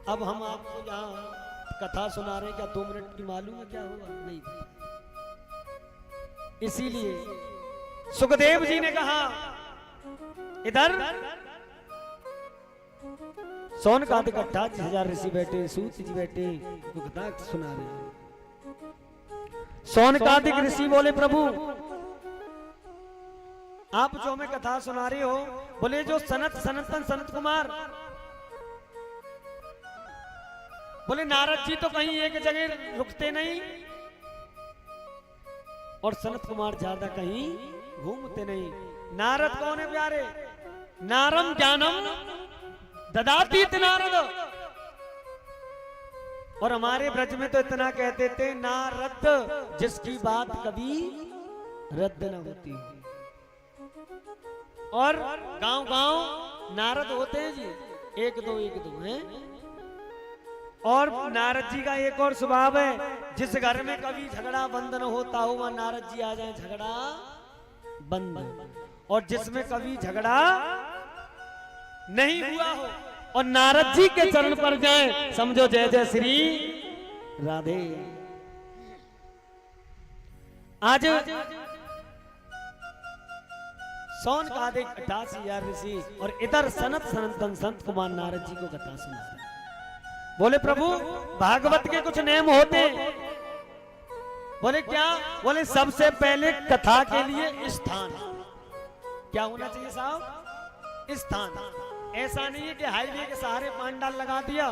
अब हम आपको यहाँ कथा सुना रहे हैं, क्या 2 मिनट की मालूम है क्या होगा? नहीं। इसीलिए सुखदेव जी ने कहा, इधर सोन का 28,000 ऋषि बैठे, सूत जी बैठे, कथा सुना रहे हैं। सोन कार्तिक ऋषि बोले, प्रभु आप जो हमें कथा सुना रहे हो, बोले जो सनत कुमार, बोले नारद जी तो कहीं एक जगह रुकते नहीं और सनत कुमार ज्यादा कहीं घूमते नहीं। नारद कौन है प्यारे? नारम ज्ञानम ददाती नारद। और हमारे ब्रज में तो इतना कहते थे, नारद जिसकी बात कभी रद्द न होती। और गांव-गांव नारद होते हैं जी, 1-2 हैं। और नारद जी का एक और स्वभाव है, जिस घर में कभी झगड़ा बंद न होता हो वहां नारद जी आ जाए, झगड़ा बंद। और जिसमें कभी झगड़ा नहीं हुआ हो और नारद जी के चरण पर जाए, समझो जय जय श्री राधे। आज सोन का 88,000 ऋषि और इधर सनातन संत कुमार नारद जी को कथा सुना। बोले प्रभु भागवत के कुछ नियम होते। बोले क्या? बोले सबसे पहले कथा के लिए स्थान क्या होना चाहिए साहब? स्थान। ऐसा नहीं है कि हाईवे के सहारे पांडाल लगा दिया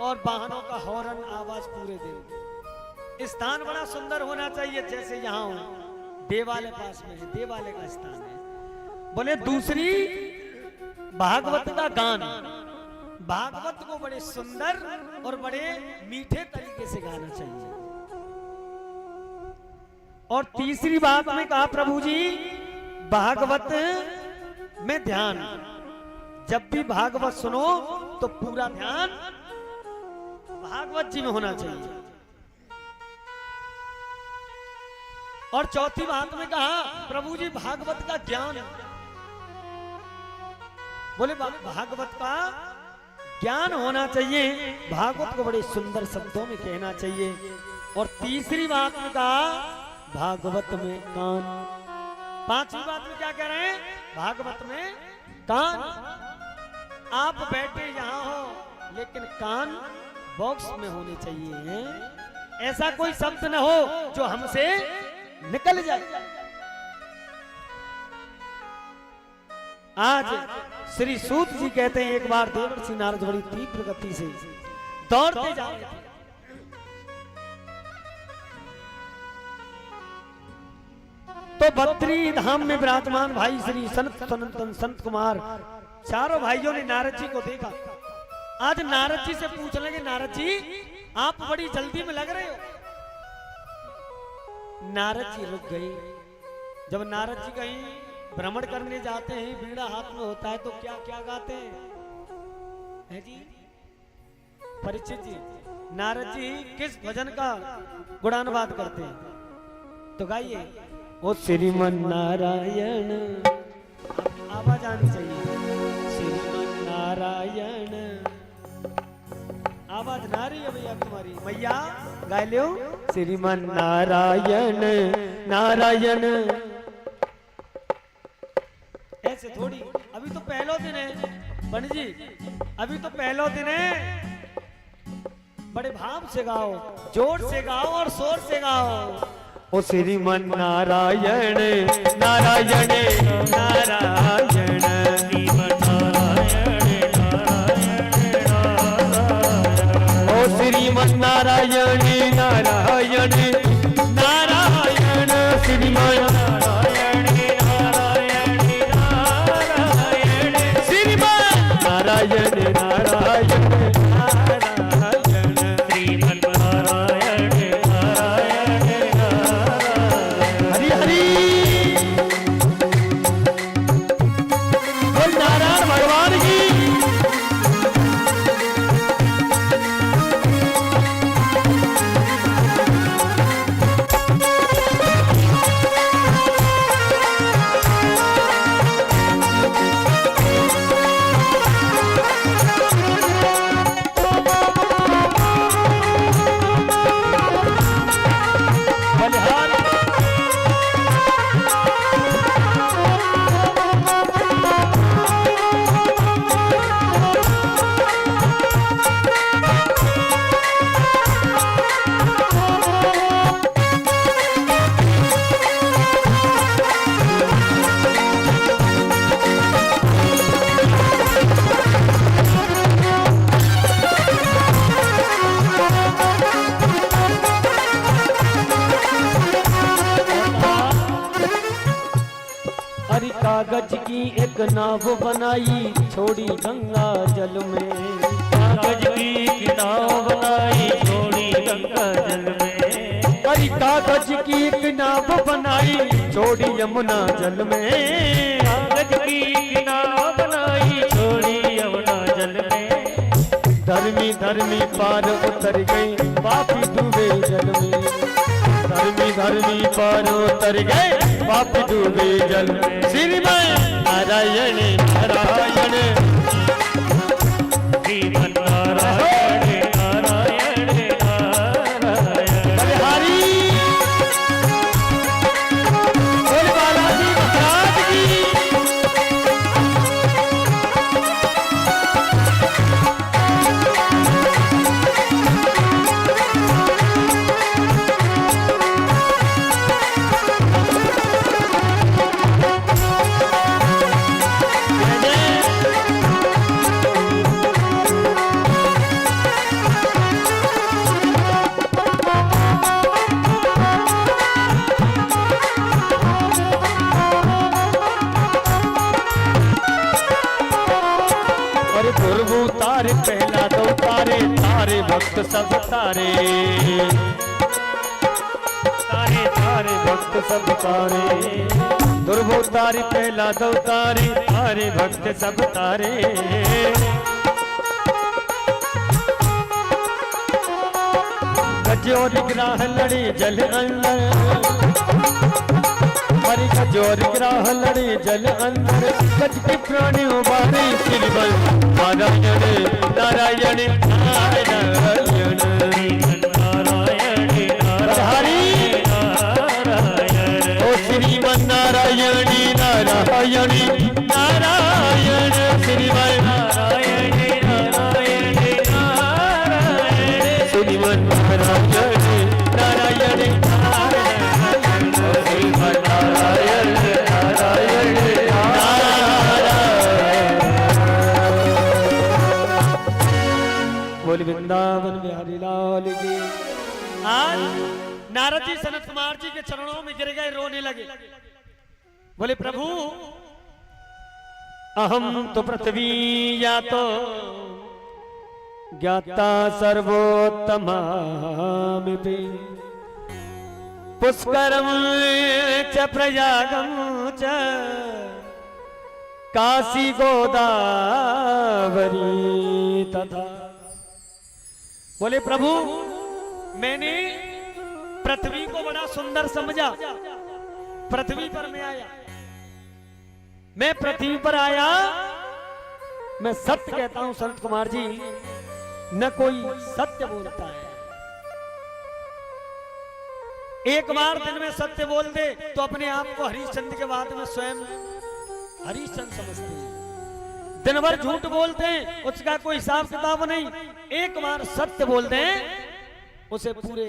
और वाहनों का हॉर्न आवाज पूरे दिन। स्थान बड़ा सुंदर होना चाहिए, जैसे यहाँ हो देवालय पास में है, देवालय का स्थान है। बोले दूसरी भागवत का गान, भागवत को बड़े सुंदर और बड़े मीठे तरीके से गाना चाहिए। और तीसरी बात में कहा प्रभु जी भागवत में ध्यान। जब भी भागवत सुनो तो पूरा ध्यान भागवत जी में होना चाहिए। और चौथी बात में कहा प्रभु जी भागवत का ज्ञान, बोले भागवत का ज्ञान होना चाहिए, भागवत को बड़े सुंदर शब्दों में कहना चाहिए। और तीसरी बात में कहा भागवत में कान। पांचवी बात में क्या कह रहे हैं? भागवत में कान। आप बैठे यहां हो लेकिन कान बॉक्स में होने चाहिए, ऐसा कोई शब्द न हो जो हमसे निकल जाए। आज श्री सूत जी कहते हैं एक बार देवर्षि नारद बड़ी तीव्र गति से दौड़ते जा रहे थे, तो बद्री धाम में विराजमान भाई श्री संत सनातन संत कुमार चारों भाइयों ने नारद जी को देखा। आज नारद जी से पूछ लगे, नारद जी आप बड़ी जल्दी में लग रहे हो। नारद जी रुक गए। जब नारद जी कहीं भ्रमण करने जाते हैं, बीड़ा हाथ में होता है, तो क्या क्या गाते हैं जी? परीक्षित जी, नारद जी किस भजन का गुणानुवाद करते हैं? तो गाइए, ओ श्रीमन नारायण, आवाज आनी चाहिए, श्रीमन नारायण। आवाज ना रही है भैया तुम्हारी, मैया गा लो, श्रीमन नारायण नारायण। ऐसे थोड़ी, अभी तो पहला दिन है पंडित जी, अभी तो पहला दिन है, बड़े भाव से गाओ, जोर से गाओ और शोर से गाओ। ओ श्रीमन नारायण नारायण नारायण, श्रीमन नारायण नारायण, ओ श्रीमन नारायण नारायण नारायण, श्रीमन नारायण नारायण नारायण, श्रीमन नारायण नारायण नारायण, श्रीमन नारायण नारायण। हरि हरि बोल नारायण भगवान की। कागज की एक नाव बनाई, छोड़ी गंगा जल में, कागज की एक नाव बनाई, छोड़ी गंगा जल में, अरे कागज की एक नाव बनाई, छोड़ी यमुना जल में, कागज की एक नाव बनाई, छोड़ी यमुना जल में, धर्मी धर्मी पार उतर गई, पापी डूबे जल में, धर्मी धर्मी पार उतर गए, पापी डूबे जल में, श्रीमन नारायण नारायण, श्रीमन नारायण नारायण नारायण। बलिहारी बोल बालाजी महाराज की। तारे पहला दो तारे, तारे भक्त सब तारे, तारे तारे भक्त सब तारे, दुर्भो तारे पहला दो तारे, तारे भक्त सब तारे, जोर ग्राह लड़ी जल अंदर, हरि का जोर ग्राह लड़ी जल अंदर, गज के प्राणी उबारे श्रीमन नारायण नारायण नारायण नारायण हरि नारायण ओ श्रीमन नारायण नारायण नारायण श्रीमन नारायण नारायण नारायण श्रीमन नारायण नारायण नारायण श्रीमन नारायण नारायण नारायण। बोल वृंदावन बिहारी लाल की। आज नारद जी सनत कुमार जी के चरणों में गिर गए, रोने लगे। बोले प्रभु अहम तो पृथ्वी या तो ज्ञाता सर्वोत्तमामिति पुष्करम च प्रयागम च काशी गोदावरी तथा। बोले प्रभु मैंने पृथ्वी को बड़ा सुंदर समझा, पृथ्वी पर मैं आया, मैं पृथ्वी पर आया, मैं सत्य कहता हूं संत कुमार जी, न कोई सत्य बोलता है। एक बार दिन में सत्य बोल दे तो अपने आप को हरिश्चंद्र के बाद में स्वयं हरिश्चंद्र समझते हैं। दिन भर झूठ बोलते हैं, उसका कोई हिसाब किताब नहीं। एक बार सत्य बोल दें उसे पूरे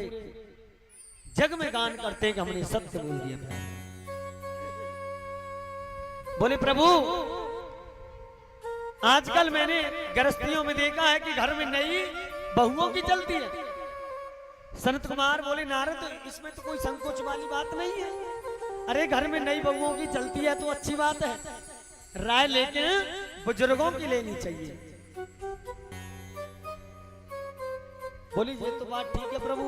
जग में गान करते हैं कि हमने सत्य बोल दिया। बोले प्रभु आजकल मैंने गृहस्थियों में देखा है कि घर में नई बहुओं की चलती है। संत कुमार बोले नारद इसमें तो कोई संकोच वाली बात नहीं है। अरे घर में नई बहुओं की चलती है तो अच्छी बात है, राय लेकिन बुजुर्गों की लेनी चाहिए। बोली ये तो बात ठीक है प्रभु,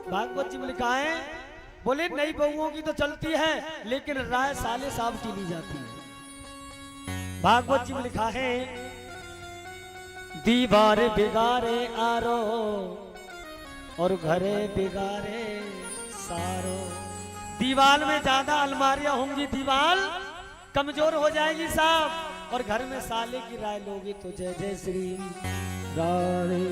भागवत जी में लिखा है, बोले नई बहुओं की तो चलती है लेकिन राय साले साहब की ली जाती है। भागवत जी में लिखा है दीवार बिगाड़े आरो और घरे बिगाड़े सारो। दीवार में ज्यादा अलमारियां होंगी, दीवार कमजोर हो जाएगी साहब, और घर में साले की राय लोगी तो जय जय श्री राधे।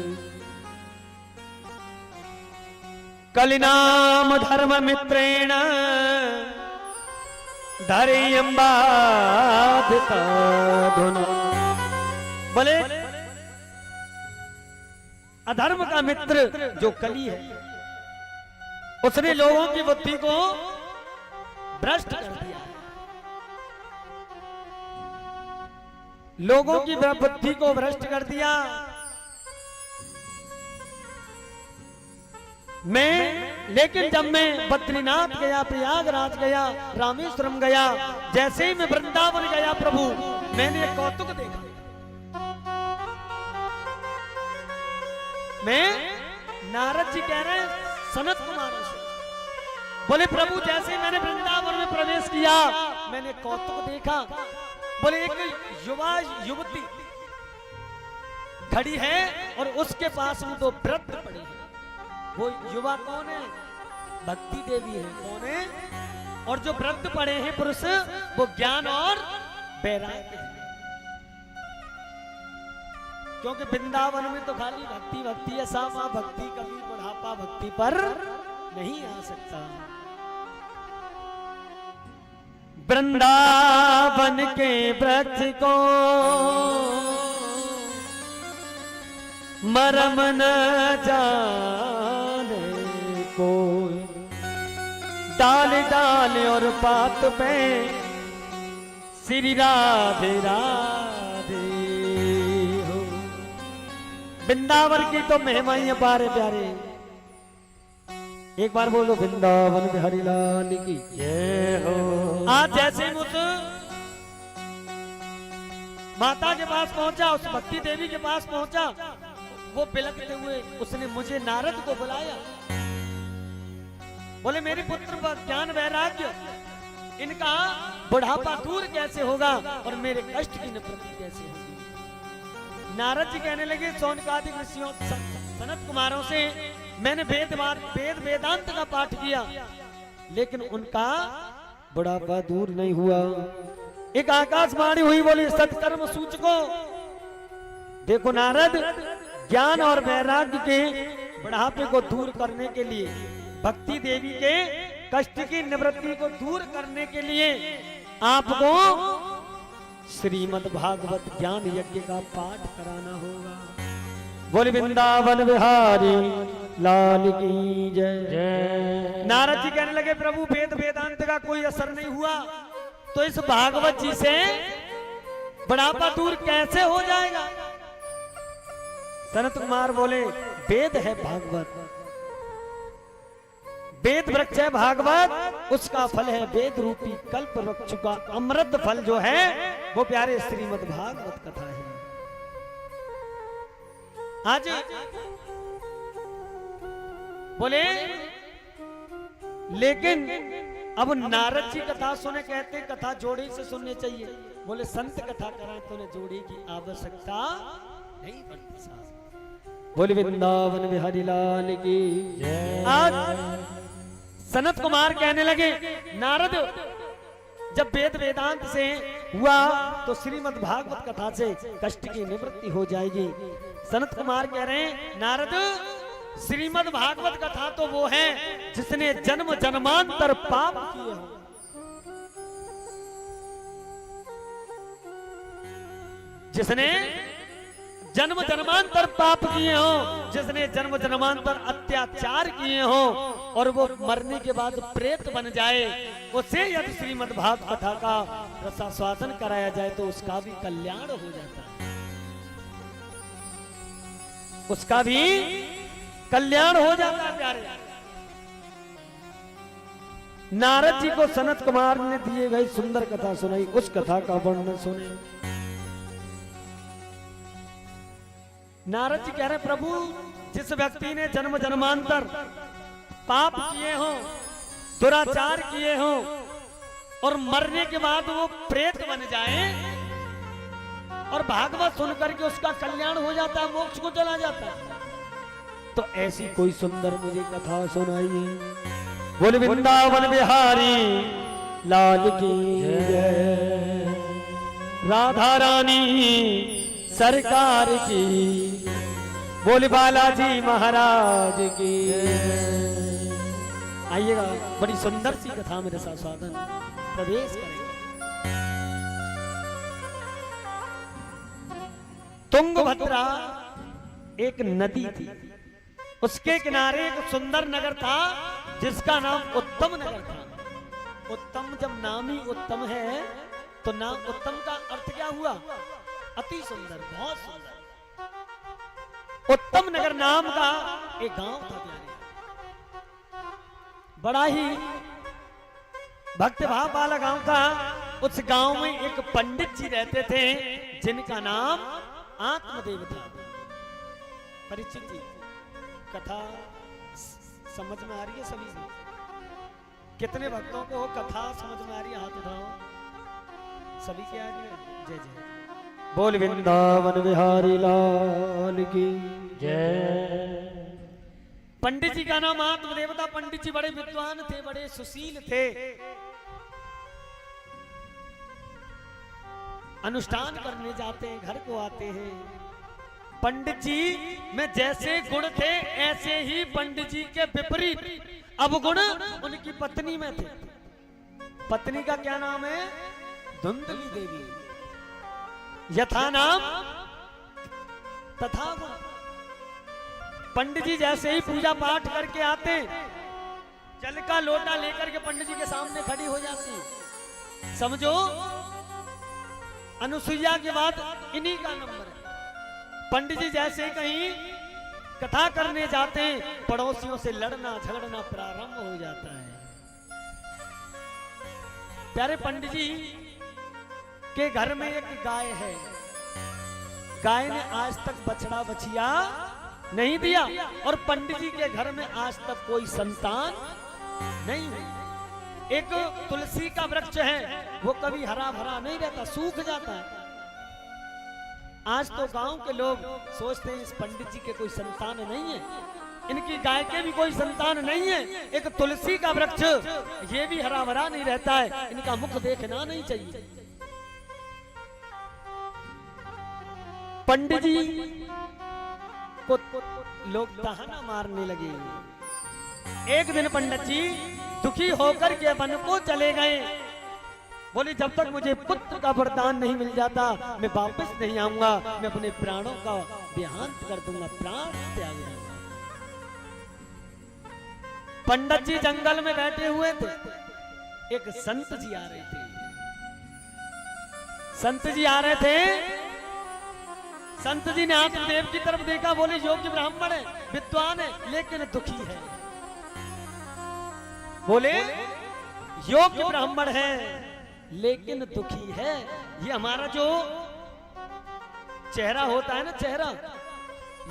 कलिनाम धर्म मित्रेण धैर्यम्बाधिता धुना। बोले अधर्म का मित्र जो कली है उसने लोगों की बुद्धि को भ्रष्ट कर दिया, लोगों की बुद्धि को भ्रष्ट कर दिया। लेकिन जब मैं बद्रीनाथ गया, प्रयागराज गया, रामेश्वरम गया, जैसे ही मैं वृंदावन गया प्रभु मैंने एक कौतुक देखा। मैं नारद जी कह रहे हैं सनत कुमार से, बोले प्रभु जैसे मैंने वृंदावन में प्रवेश किया मैंने कौतुक देखा। बोले एक युवा युवती खड़ी है और उसके पास में दो वृद्ध पड़ी है। वो युवा कौन है? भक्ति देवी है। कौन है? और जो वृद्ध पड़े हैं पुरुष वो ज्ञान और वैराग्य है। क्योंकि वृंदावन में तो खाली भक्ति भक्ति है, सामा भक्ति कभी बुढ़ापा भक्ति पर नहीं आ सकता। वृंदावन के वृक्ष को मरम न जाने कोई, डाल डाल और पात पे श्री राधे राधे हो। वृंदावन की तो महिमा ही प्यारे प्यारे। एक बार बोलो वृंदावन बिहारी लाल की जय हो। आज जैसे मुझ माता के पास पहुंचा, उस भक्ति देवी के पास पहुंचा, वो बिलखते हुए उसने मुझे नारद को बुलाया। बोले मेरे पुत्र पर ज्ञान वैराग्य, इनका बुढ़ापा दूर कैसे होगा और मेरे कष्ट की निवृत्ति कैसे होगी। नारद जी कहने लगे सौनकादि ऋषियों सनत कुमारों से मैंने वेद वेदांत का पाठ किया, लेकिन उनका बुढ़ापा दूर नहीं हुआ। एक आकाशवाणी हुई, बोली सत्कर्म सूचको। देखो नारद, ज्ञान और वैराग्य के बुढ़ापे को दूर करने के लिए, भक्ति देवी के कष्ट की निवृत्ति को दूर करने के लिए आपको श्रीमद् भागवत ज्ञान यज्ञ का पाठ कराना होगा। बोल वृंदावन बिहारी लाल की जय। नारद जी कहने लगे, प्रभु वेद वेदांत का कोई असर नहीं हुआ, तो इस भागवत जी से बुढ़ापा दूर कैसे हो जाएगा? सनत कुमार बोले, वेद है भागवत, वेद वृक्ष है भागवत, उसका फल है वेद रूपी कल्प वृक्ष का अमृत फल जो है वो प्यारे श्रीमद् भागवत कथा है। आज बोले, लेकिन अब नारद जी कथा सुने, कहते कथा जोड़ी से सुननी चाहिए। बोले संत कथा कराएं तो उन्हें जोड़ी की आवश्यकता नहीं पड़ती साहब। बोले वृंदावन बिहारी लाल की जय। आज सनत कुमार कहने लगे, नारद जब वेद वेदांत से हुआ तो श्रीमद् भागवत कथा से कष्ट की निवृत्ति हो जाएगी। सनत कुमार कह रहे हैं, नारद श्रीमद् भागवत कथा तो वो है जिसने जन्म जन्मांतर पाप किए हो। जिसने जन्म जन्मांतर पाप किए हो, जिसने जन्म जन्मांतर अत्याचार किए हो और वो मरने के बाद प्रेत बन जाए, उसे यदि श्रीमद् भागवत कथा का रसास्वादन कराया जाए तो उसका भी कल्याण हो जाता है, उसका भी कल्याण हो जाता है। प्यारे नारद जी को सनत कुमार ने दिए गई सुंदर कथा सुनाई, उस कथा का वर्णन सुने। नारद जी कह रहे, प्रभु जिस व्यक्ति ने जन्म जन्मांतर पाप किए हो, दुराचार किए हो और मरने के बाद वो प्रेत बन जाए और भागवत सुनकर के उसका कल्याण हो जाता है, मोक्ष को चला जाता है, तो ऐसी कोई सुंदर मुझे कथा सुनाइए। बोल वृंदावन बिहारी लाल की जय। राधा रानी सरकार की, बोल बालाजी महाराज की। आइएगा, बड़ी सुंदर सी कथा मेरे साथ साधन प्रवेश करेगा। तुंगभद्रा एक नदी थी, उसके किनारे एक सुंदर नगर था जिसका नाम उत्तम नगर था। उत्तम जब नाम ही उत्तम है तो नाम उत्तम का अर्थ क्या हुआ? अति सुंदर, बहुत सुंदर। उत्तम नगर नाम का एक गांव था प्यारे, बड़ा ही भक्तिभाव वाला गांव था। उस गांव में एक पंडित जी रहते थे जिनका नाम आत्मदेव था। परिचित जी, कथा समझ में आ रही है सभी से? कितने भक्तों को कथा समझ में आ रही है? हाथ उठाओ। सभी के आगे जय जय। बोल वृंदावन बिहारी लाल की जय। पंडित जी का नाम आत्मदेव था। पंडित जी बड़े विद्वान थे, बड़े सुशील थे, अनुष्ठान करने जाते हैं, घर को आते हैं। पंडित जी में जैसे गुण थे ऐसे ही पंडित जी के विपरीत अवगुण उनकी पत्नी में थे। पत्नी का क्या नाम है? धुंधली देवी। यथा नाम तथा गुण। पंडित जी जैसे ही पूजा पाठ करके आते, जल का लोटा लेकर के पंडित जी के सामने खड़ी हो जाती। समझो अनुसुईया के बाद इन्हीं का नंबर है। पंडित जी जैसे कहीं कथा करने जाते हैं, पड़ोसियों से लड़ना झगड़ना प्रारंभ हो जाता है। प्यारे पंडित जी के घर में एक गाय है। गाय ने आज तक बछड़ा बछिया नहीं दिया और पंडित जी के घर में आज तक कोई संतान नहीं हुई। एक तुलसी का वृक्ष है, वो कभी हरा भरा नहीं रहता, सूख जाता है। आज तो गांव के लोग सोचते हैं इस पंडित जी के कोई संतान नहीं है, इनकी गाय के भी कोई संतान नहीं है। एक तुलसी का वृक्ष, ये भी हरा भरा नहीं रहता है। इनका मुख देखना नहीं चाहिए। पंडित जी को लोग ताना मारने लगे। एक दिन पंडित जी दुखी होकर के वन को चले गए। बोले जब तक मुझे पुत्र का वरदान नहीं मिल जाता मैं वापस नहीं आऊंगा, मैं अपने प्राणों का देहांत कर दूंगा, प्राण त्याग दूंगा। पंडित जी जंगल में बैठे हुए थे। एक संत जी आ रहे थे। संत जी आ रहे थे। संत जी ने आत्मदेव की तरफ देखा। बोले योग्य ब्राह्मण है, विद्वान है, लेकिन दुखी है। बोले योग्य ब्राह्मण है लेकिन दुखी है। ये हमारा जो चेहरा होता है ना, चेहरा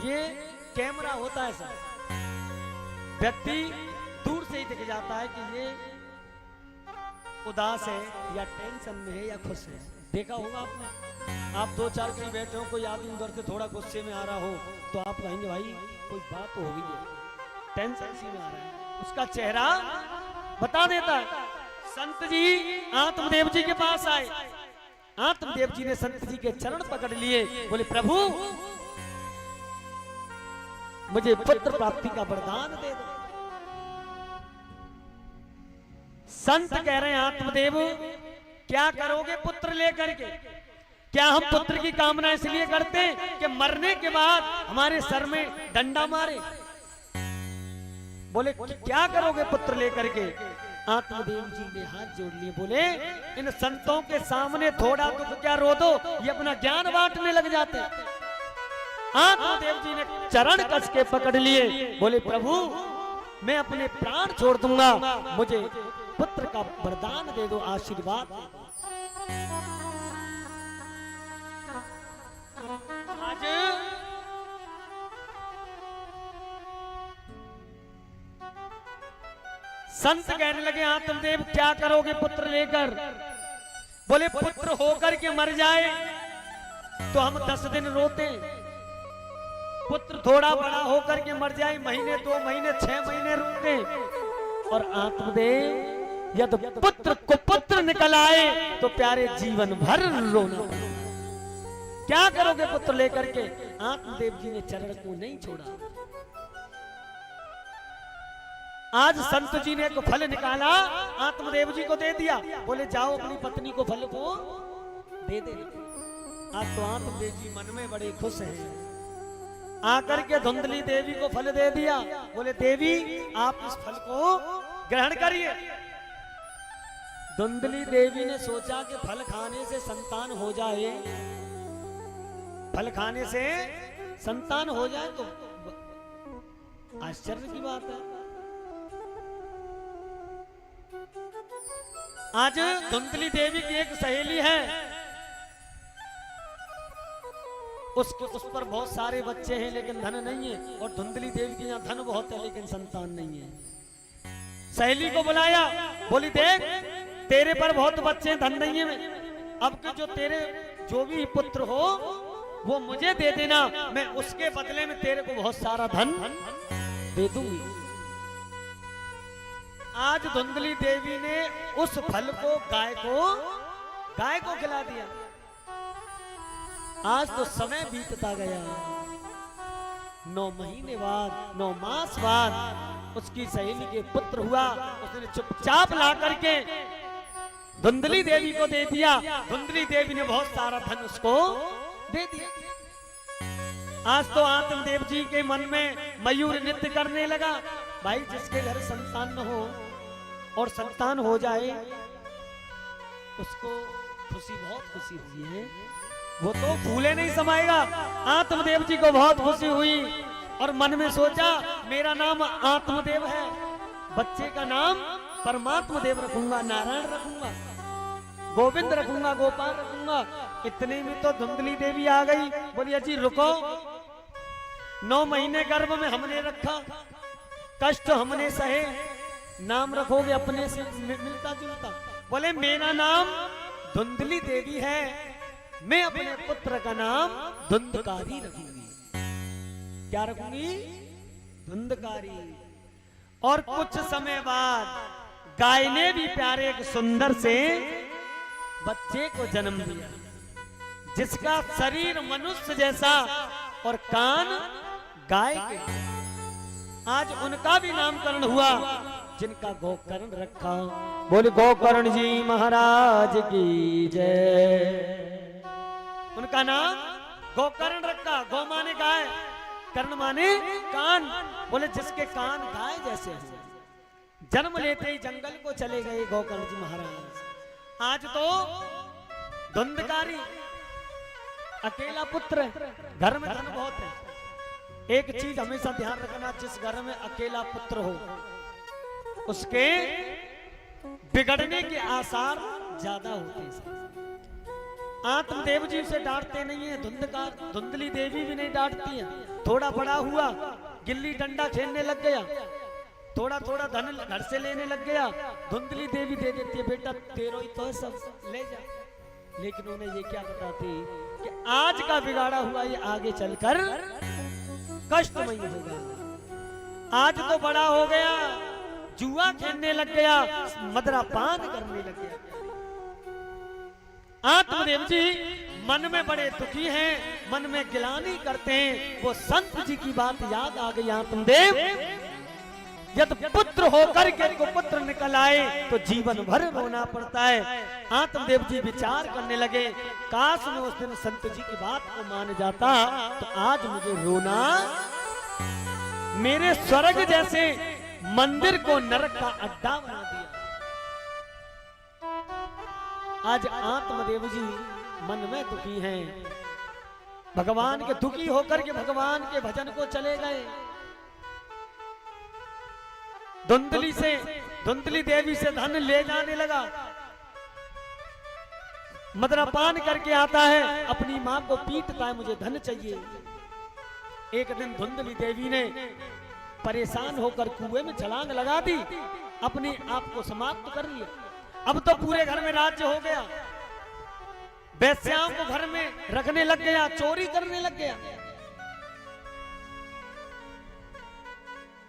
ये कैमरा होता है सर। व्यक्ति दूर से ही दिख जाता है कि ये उदास है या टेंशन में है या खुश है। देखा होगा आपने। आप दो चार कहीं बैठे हो, कोई आदमी उधर से थोड़ा गुस्से में आ रहा हो तो आप कहेंगे भाई कोई बात तो हो गई है, टेंशन सी में आ रहा है। उसका चेहरा बता देता है। संत जी आत्मदेव जी के पास आए। आत्मदेव जी ने संत जी के चरण पकड़ लिए। बोले प्रभु मुझे पुत्र प्राप्ति का वरदान दे दो। संत कह रहे हैं आत्मदेव क्या करोगे पुत्र लेकर के? क्या हम पुत्र की कामना इसलिए करते हैं कि मरने के बाद हमारे सर में डंडा मारे? बोले क्या करोगे पुत्र लेकर के? आत्मदेव जी ने हाथ जोड़ लिए। बोले इन संतों के सामने थोड़ा दुख क्या रो दो, ये अपना ज्ञान बांटने लग जाते। आत्मदेव जी ने चरण कस के पकड़ लिए। बोले प्रभु मैं अपने प्राण छोड़ दूंगा, मुझे पुत्र का वरदान दे दो, आशीर्वाद दे दो। आज संत कहने लगे आत्मदेव क्या करोगे पुत्र लेकर? बोले पुत्र होकर के मर जाए तो हम 10 दिन रोते, पुत्र थोड़ा बड़ा होकर के मर जाए महीने 2 महीने 6 महीने रोते। और आत्मदेव यदि पुत्र को पुत्र निकल आए तो प्यारे जीवन भर रोना पड़ेगा। क्या करोगे पुत्र लेकर के? आत्मदेव जी ने चरण को नहीं छोड़ा। आज संत जी ने एक फल निकाला, आत्मदेव जी को दे दिया। बोले जाओ अपनी पत्नी को फल को दे दे। आज तो आत्मदेव जी मन में बड़े खुश हैं। आकर के धुंधली देवी को फल दे दिया। बोले देवी आप इस फल को ग्रहण करिए। धुंधली देवी ने सोचा कि फल खाने से संतान हो जाए, फल खाने से संतान हो जाए तो आश्चर्य की बात है। आज धुंधली देवी की एक सहेली है, उस पर बहुत सारे बच्चे हैं लेकिन धन नहीं है। और धुंधली देवी के यहाँ धन बहुत है लेकिन संतान नहीं है। सहेली को बुलाया। बोली देख तेरे पर बहुत बच्चे हैं, धन नहीं है। अब के जो तेरे जो भी पुत्र हो वो मुझे दे देना, मैं उसके बदले में तेरे को बहुत सारा धन दे दूंगी। आज धुंधली देवी ने उस फल को गाय को खिला दिया। आज तो समय बीतता गया। 9 महीने बाद 9 मास बाद उसकी सहेली के पुत्र हुआ। उसने चुपचाप ला करके धुंधली देवी को दे दिया। धुंधली देवी ने बहुत सारा धन उसको दे दिया। आज तो आत्मदेव जी के मन में मयूर नृत्य करने लगा। भाई जिसके घर संतान न हो और संतान हो जाए उसको खुशी, बहुत खुशी हुई है, वो तो फूले नहीं समाएगा। आत्मदेव जी को बहुत खुशी हुई और मन में सोचा मेरा नाम आत्मदेव है, बच्चे का नाम परमात्मा देव रखूंगा, नारायण रखूंगा, गोविंद रखूंगा, गोपाल रखूंगा। इतने में तो धुंधली देवी आ गई। बोलिए जी रुको, 9 महीने गर्भ में हमने रखा, कष्ट हमने सहे, नाम रखोगे अपने से मिलता जुलता। बोले मेरा नाम धुंधली देवी है, मैं अपने पुत्र का नाम धुंधकारी रखूंगी। क्या रखूंगी? धुंधकारी। और कुछ समय बाद गाय ने भी प्यारे एक सुंदर से बच्चे को जन्म दिया, जिसका शरीर मनुष्य जैसा और कान गाय के। आज उनका भी नामकरण हुआ, जिनका गोकर्ण रखा। बोले गोकर्ण जी महाराज की जय। उनका नाम गोकर्ण रखा। गौ माने गाय, कर्ण माने कान। बोले जिसके कान गाय जैसे हैं। जन्म लेते ही जंगल को चले गए गोकर्ण जी महाराज। आज तो धुंधकारी, अकेला पुत्र है, घर में धन बहुत है। एक चीज हमेशा ध्यान रखना, जिस घर में अकेला पुत्र हो उसके बिगड़ने के आसार ज्यादा होते हैं। आत्मदेव जी से डांटते नहीं है धुंधकार, धुंधली देवी भी नहीं डांटती है। थोड़ा बड़ा हुआ, गिल्ली डंडा खेलने लग गया, थोड़ा थोड़ा धन घर से लेने लग गया, धुंधली देवी दे देती है, बेटा तेरो ही तो सब ले जा। लेकिन उन्हें ये क्या बताती कि आज का बिगाड़ा हुआ ये आगे चलकर कष्टमयी होगा। आज तो बड़ा हो गया, जुआ खेलने लग गया, मदरा पान करने लग गया। आत्मदेव जी मन में बड़े दुखी हैं, मन में गिलानी करते हैं। वो संत जी की बात याद आ गई। आत्मदेव यदि पुत्र होकर के कुपुत्र निकल आए तो जीवन भर रोना पड़ता है। आत्मदेव जी विचार करने लगे, काश मैं उस दिन संत जी की बात को मान जाता तो आज मुझे रोना। मेरे स्वर्ग जैसे मंदिर को नरक का अड्डा बना दिया। आज आत्मदेव जी मन में दुखी हैं। भगवान के दुखी होकर के भगवान के भजन को चले गए। धुंधली देवी से धन ले जाने लगा, मदरापान करके आता है, अपनी मां को पीटता है, मुझे धन चाहिए। एक दिन धुंधली देवी ने परेशान होकर कुएं में छलांग लगा दी, अपने आप को समाप्त कर लिया। अब तो पूरे घर में राज्य हो गया, वेश्याओं को घर में रखने लग गया, चोरी करने लग गया।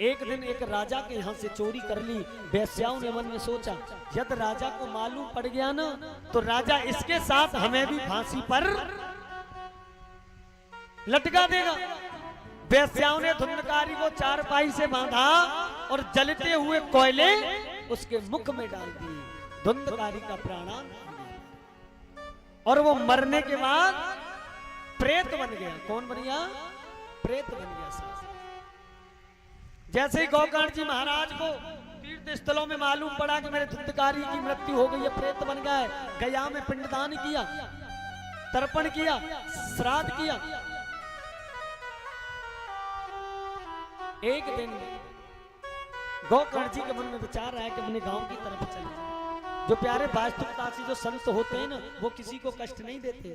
एक दिन एक राजा के यहां से चोरी कर ली। वेश्याओं ने मन में सोचा, यदि राजा को मालूम पड़ गया ना तो राजा इसके साथ हमें भी फांसी पर लटका देगा। वेश्याओं ने धुंधकारी को चारपाई से बांधा और जलते हुए कोयले उसके मुख में डाल दिए। धुंधकारी का प्राणांत हो गया और वो मरने के बाद प्रेत बन गया। कौन बन गया? प्रेत बन गया। जैसे ही गोकर्ण जी महाराज को तीर्थ स्थलों में मालूम पड़ा कि मेरे धुंधकारी की मृत्यु हो गई है, प्रेत बन गया है, गया में पिंडदान किया, तर्पण किया, श्राद्ध किया। एक दिन गोकर्ण जी के मन में विचार आया कि अपने गांव की तरफ चले जाए। जो प्यारे वास्तुकता से जो संत होते हैं ना, वो किसी को कष्ट नहीं देते।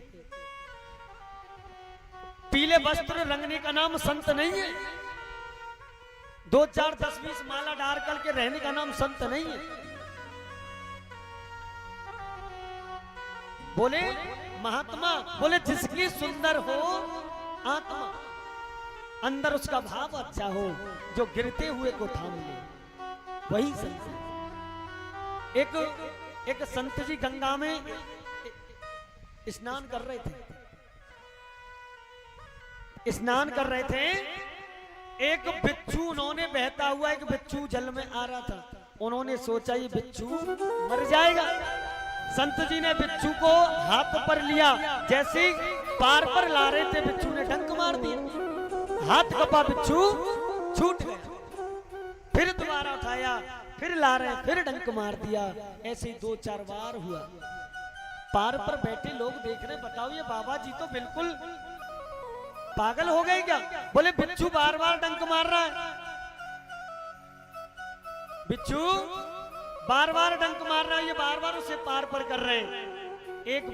पीले वस्त्र रंगने का नाम संत नहीं है, 2 4 10 20 माला डाल करके रहने का नाम संत नहीं है। बोले महात्मा, बोले जिसकी सुंदर हो आत्मा, अंदर उसका भाव अच्छा हो, जो गिरते हुए को थाम ले, वही संत है। एक संत जी गंगा में स्नान कर रहे थे। एक बिच्छू उन्होंने बहता हुआ एक बिच्छू जल में आ रहा था। उन्होंने सोचा ये बिच्छू मर जाएगा। संत जी ने बिच्छू को हाथ पर लिया, जैसे पार पर ला रहे थे बिच्छू ने डंक मार दिया, हाथ कपा, बिच्छू छूट गया। फिर दोबारा उठाया, फिर ला रहे, फिर डंक मार दिया। ऐसे 2 4 बार हुआ। पार पर बैठे लोग देख रहे, बताओ ये बाबा जी तो बिल्कुल पागल हो गए क्या? बोले बिच्छू बार बार डंक मार रहा है, बिच्छू बार बार डंक मार रहा है, ये बार बार उसे पार पर कर रहे हैं। एक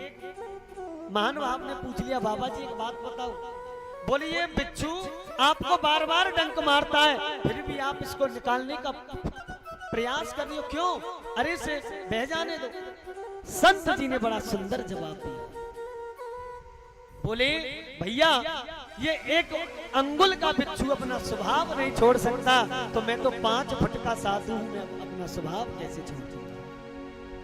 महानुभाव ने पूछ लिया, बाबा जी एक बात बताओ। बोले ये बिच्छू आपको बार बार डंक मारता है, फिर भी आप इसको निकालने का प्रयास कर रही हो, क्यों? अरे से बह जाने दो। संत जी ने बड़ा सुंदर जवाब दिया। बोले भैया ये एक अंगुल का बिच्छू अपना स्वभाव नहीं छोड़ सकता, तो मैं तो 5 फुट का साधु हूं, मैं अपना स्वभाव कैसे छोड़ दूंगा।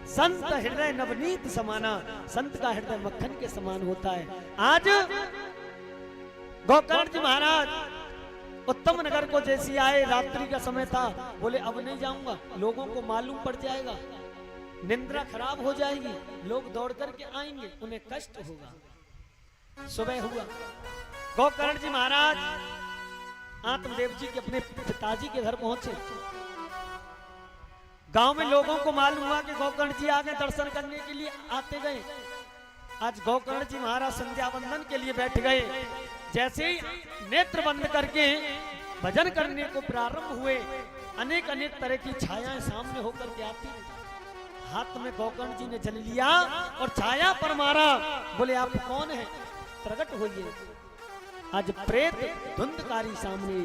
संत हृदय नवनीत समाना, संत का हृदय मक्खन के समान होता है। आज गोकर्ण जी महाराज उत्तम नगर को जैसी आए, रात्रि का समय था, बोले अब नहीं जाऊंगा, लोगों को मालूम पड़ जाएगा, निंद्रा खराब हो जाएगी, लोग दौड़ करके आएंगे, उन्हें कष्ट होगा। सुबह हुआ, गोकर्ण जी महाराज आत्मदेव जी के अपने पिताजी के घर पहुंचे। गांव में लोगों को मालूम हुआ कि गोकर्ण जी आगे दर्शन करने के लिए आते गए। आज गोकर्ण जी महाराज संध्या वंदन के लिए बैठ गए। जैसे ही नेत्र बंद करके भजन करने को प्रारंभ हुए, अनेक अनेक तरह की छायाएं सामने होकर के आती। हाथ में गोकर्ण जी ने जल लिया और छाया पर मारा, बोले आप कौन है, प्रकट होइए। आज प्रेत धुंधकारी सामने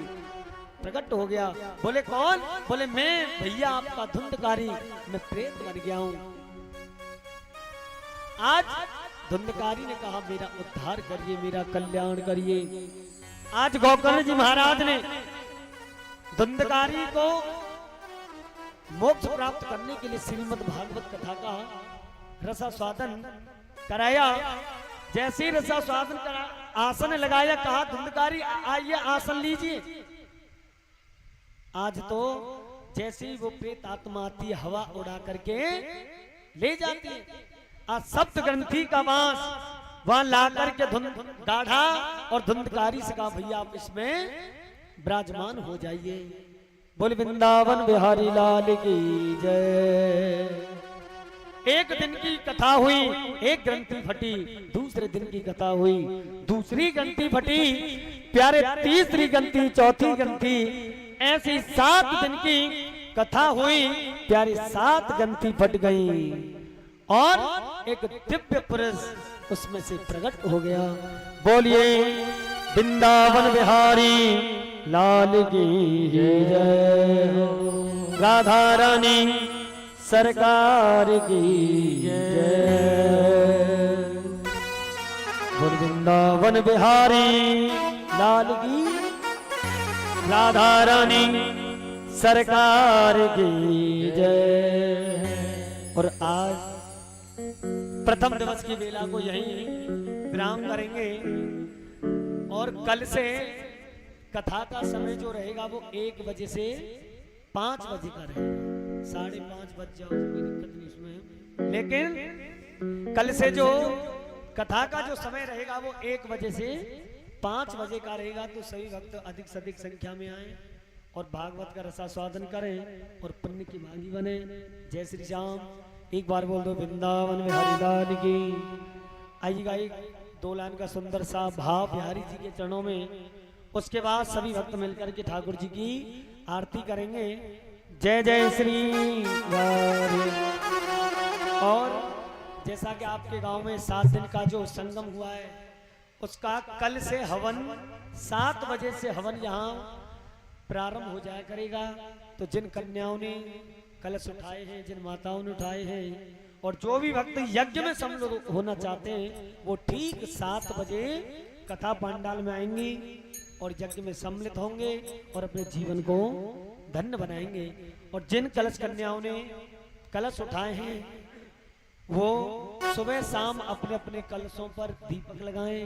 प्रकट हो गया। बोले कौन, बोले मैं भैया आपका धुंधकारी, मैं प्रेत मर गया हूं। आज धुंधकारी ने कहा मेरा उद्धार करिए, मेरा कल्याण करिए। आज गोकर्ण जी महाराज ने धुंधकारी को मोक्ष प्राप्त करने के लिए श्रीमद् भागवत कथा का रसास्वादन कराया। जैसे ही रसास्वादन करा, आसन लगाया, कहा धुंधकारी आइए आसन लीजिए। आज तो जैसे ही वो प्रेत आत्मा आती है, हवा उड़ा करके ले जाती है। आज सप्त ग्रंथि का बांस वहां ला करके गाढ़ा और धुंधकारी से कहा भैया आप इसमें विराजमान हो जाइए। बोले वृंदावन बिहारी लाल की जय। एक दिन की कथा हुई, एक ग्रंथि फटी, दूसरे दिन की कथा हुई, दूसरी ग्रंथि फटी, प्यारे तीसरी ग्रंथि, चौथी ग्रंथि, ऐसी 7 दिन की कथा हुई। प्यारी 7 ग्रंथि फट गई और एक दिव्य पुरुष उसमें से प्रकट हो गया। बोलिए वृंदावन बिहारी लाल की जय हो, राधा रानी सरकार की जय। बोल वृंदावन बिहारी लाल की, राधा रानी सरकार की जय। और आज प्रथम दिवस की बेला को यहीं विराम करेंगे और कल से कथा का समय जो रहेगा वो 1 बजे से 5 बजे का रहेगा। 5:30 बज जाओ, कोई दिक्कत नहीं इसमें, लेकिन कल से जो कथा का जो समय रहेगा वो 1 बजे से 5 बजे का रहेगा। तो सभी भक्त अधिक से अधिक संख्या में आए और भागवत का रसास्वादन करें और पुण्य की भागी बने। जय श्री राम। एक बार बोल दो वृंदावन में हरिलाल की। आइएगा, एक 2 लाइन का सुंदर सा भाव बिहारी जी के चरणों में। उसके बाद सभी भक्त मिलकर के ठाकुर जी की आरती करेंगे। जय जय श्री राम। और जैसा कि आपके गांव में 7 दिन का जो संगम हुआ है, उसका कल से हवन 7 बजे से हवन यहाँ प्रारंभ हो जाया करेगा। तो जिन कन्याओं ने कलश उठाए हैं, जिन माताओं ने उठाए हैं, और जो भी भक्त यज्ञ में सम्मिलित होना चाहते हैं, वो ठीक 7 बजे कथा पंडाल में आएंगी और यज्ञ में सम्मिलित होंगे और अपने जीवन को धन्य बनाएंगे। और जिन कलश कन्याओं ने कलश उठाए हैं, वो सुबह शाम अपने अपने कलशों पर दीपक लगाएं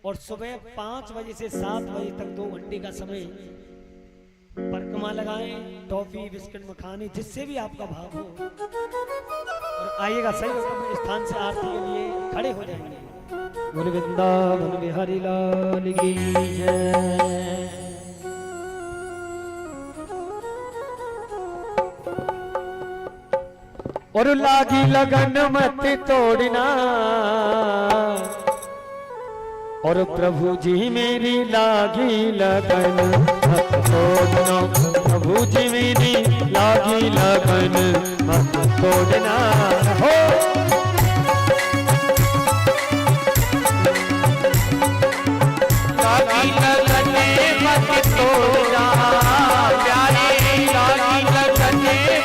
और सुबह 5 बजे से 7 बजे तक 2 घंटे का समय परिक्रमा लगाएं, टॉफी बिस्किट मखाने जिससे भी आपका भाव हो। और आइएगा, सही अपने स्थान से आरती के लिए खड़े हो जाएंगे। बोले वृंदावन बिहारी लाल की जय। और लागी लगन मत तोड़ना, और प्रभु जी मेरी लागी लगन मत तोड़ना, प्रभु जी मेरी लागी लगन मत तोड़ना हो। लागी लगन मत तोड़ना, प्यारी लागी लगन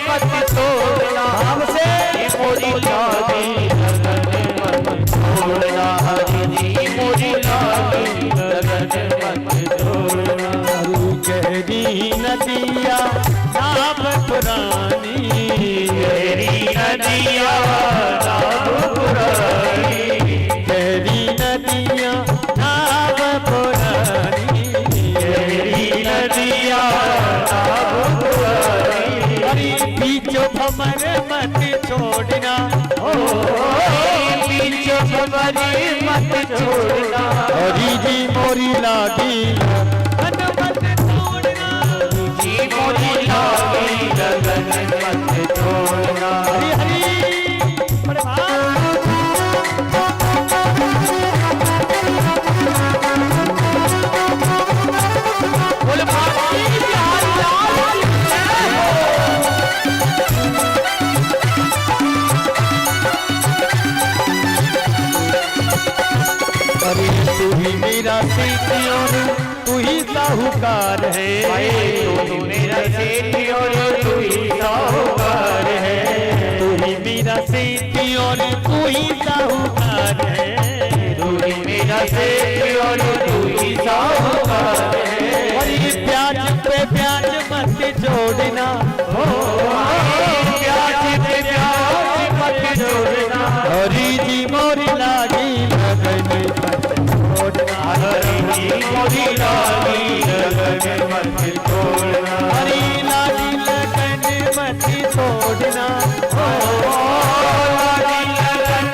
मत तोड़ना, हमसे मोरी लागी लगन मत तोड़ना, हरि जी मोरी लागी लगन भरी मत छोड़ना, हरि जी मोरी लागी लगन मत छोड़ना, जी मोरी लागी लगन मत छोड़ना। हरि हरि बड़े भाई बोले भाई बिहारी लाल अरे तू ही मेरा सेठी और तू ही साहूकार है, तू मेरा सेठी और तू ही साहूकार है, तू ही मेरा सेठी और तू ही साहूकार है, तू ही मेरा सेठी और तू ही साहूकार है। और ये प्याज पे प्याज मत जोड़ना, हो प्याज पे प्याज मत जोड़ना, हरि जी मोरी लागी लगन मत छोड़ना, हरि जी मोरी लागी लगन मत छोड़ना, हरि लागी लगन मत छोड़ना, लागी लगन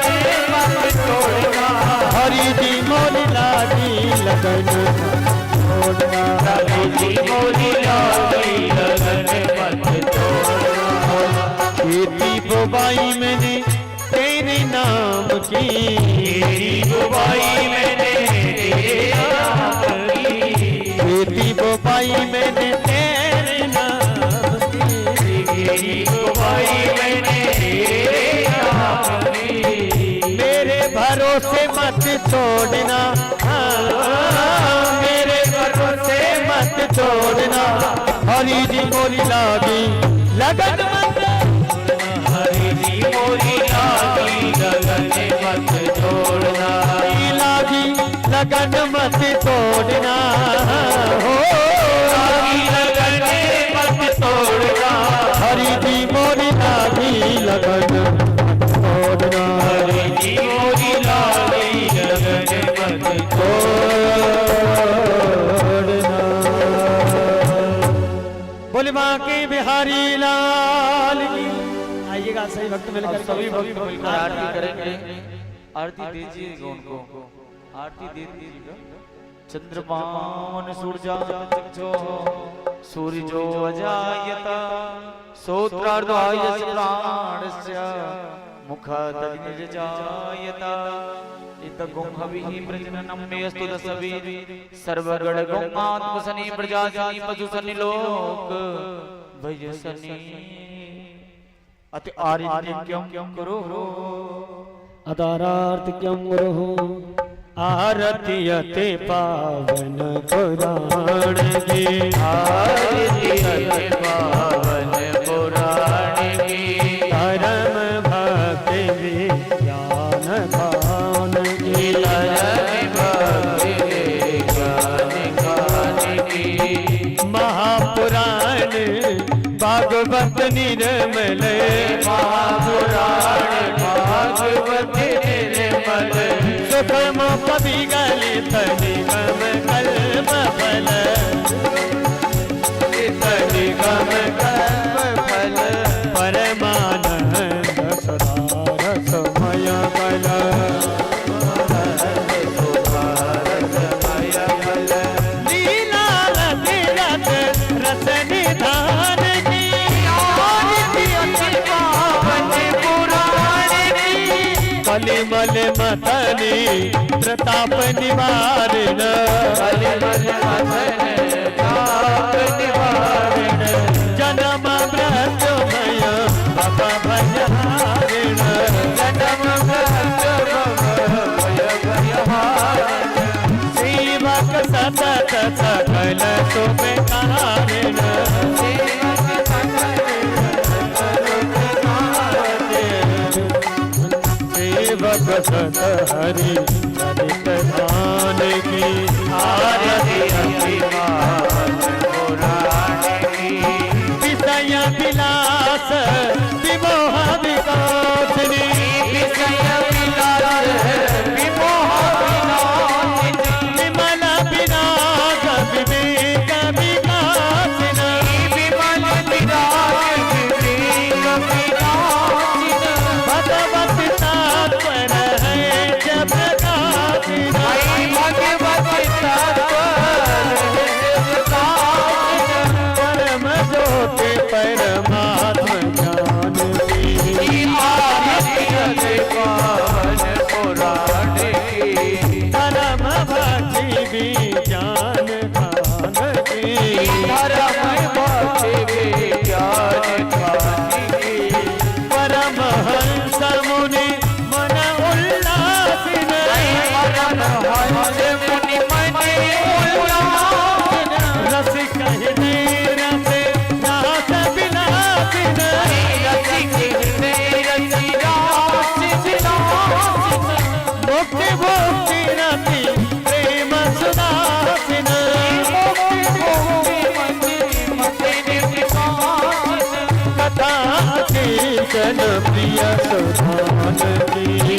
मत छोड़ना, हरि जी मोरी लागी लगन मत छोड़ना, हरि जी मोरी लागी लगन मत छोड़ना। खेती बुबाई मैंने तेरे नाम की, तेरी बुबाई मैंने तेरे नाम की, खेती बुबाई मैंने तेरे नाम की, तेरी बुबाई मैंने तेरे नाम की। मेरे भरोसे मत छोड़ना, मेरे भरोसे मत छोड़ना, हरि जी मोरी लागी लगन मत, हरि जी मोरी लागी लगन मत छोड़ना, लागी लगन मत तोड़ना, हो लागी लगन मत तोड़ना, हरि जी मोरी लागी लगन मत तोड़ना, हरि जी मोरी लागी लगन मत बोले बांके बिहारी लाल की। आइएगा सही भक्त मिलकर सभी भक्त मिलकर आरती करेंगे। आरती दीजिएगा उनको, आरती दे दीजिएगा। चंद्रमान सूर्या चक्षो सूर्यो अजायत सोत्रार्धाय प्राणस्य मुखादग्निर्जायत इतगुं हविः प्रजननं मेऽस्तु दशभिः सर्वगण गौमात्मसनि प्रजासनि पशुसनि लोक भयसनि अति आरित्यं करो अतारार्तिक्यं गुरुः आरती अति पावन पुराण की, आरती अति पावन पुराण की, परम भक्ति विज्ञान भान की, परम भक्ति ज्ञान गान की, महापुराण भागवत निर्मल, महापुराण भागवत निर्मल, सुखम कवि गलित निगम कल्प फल, निगम कर्म फल, परमानंद सदा समय कल, लीला रति रत रस निधान की, कलिमल मथनी प्रताप निवारण, जन्म मृत्युमय भव भयहारिण, सेवक सतत सकल सुख कारिण, सेवक सत हरि चरित ध्यान की, आरती अति विषय विलास विमोह विकासिनी, विमल विराग विवेक विकासिनी, भगवत तात्पर है प्रिय सुधान की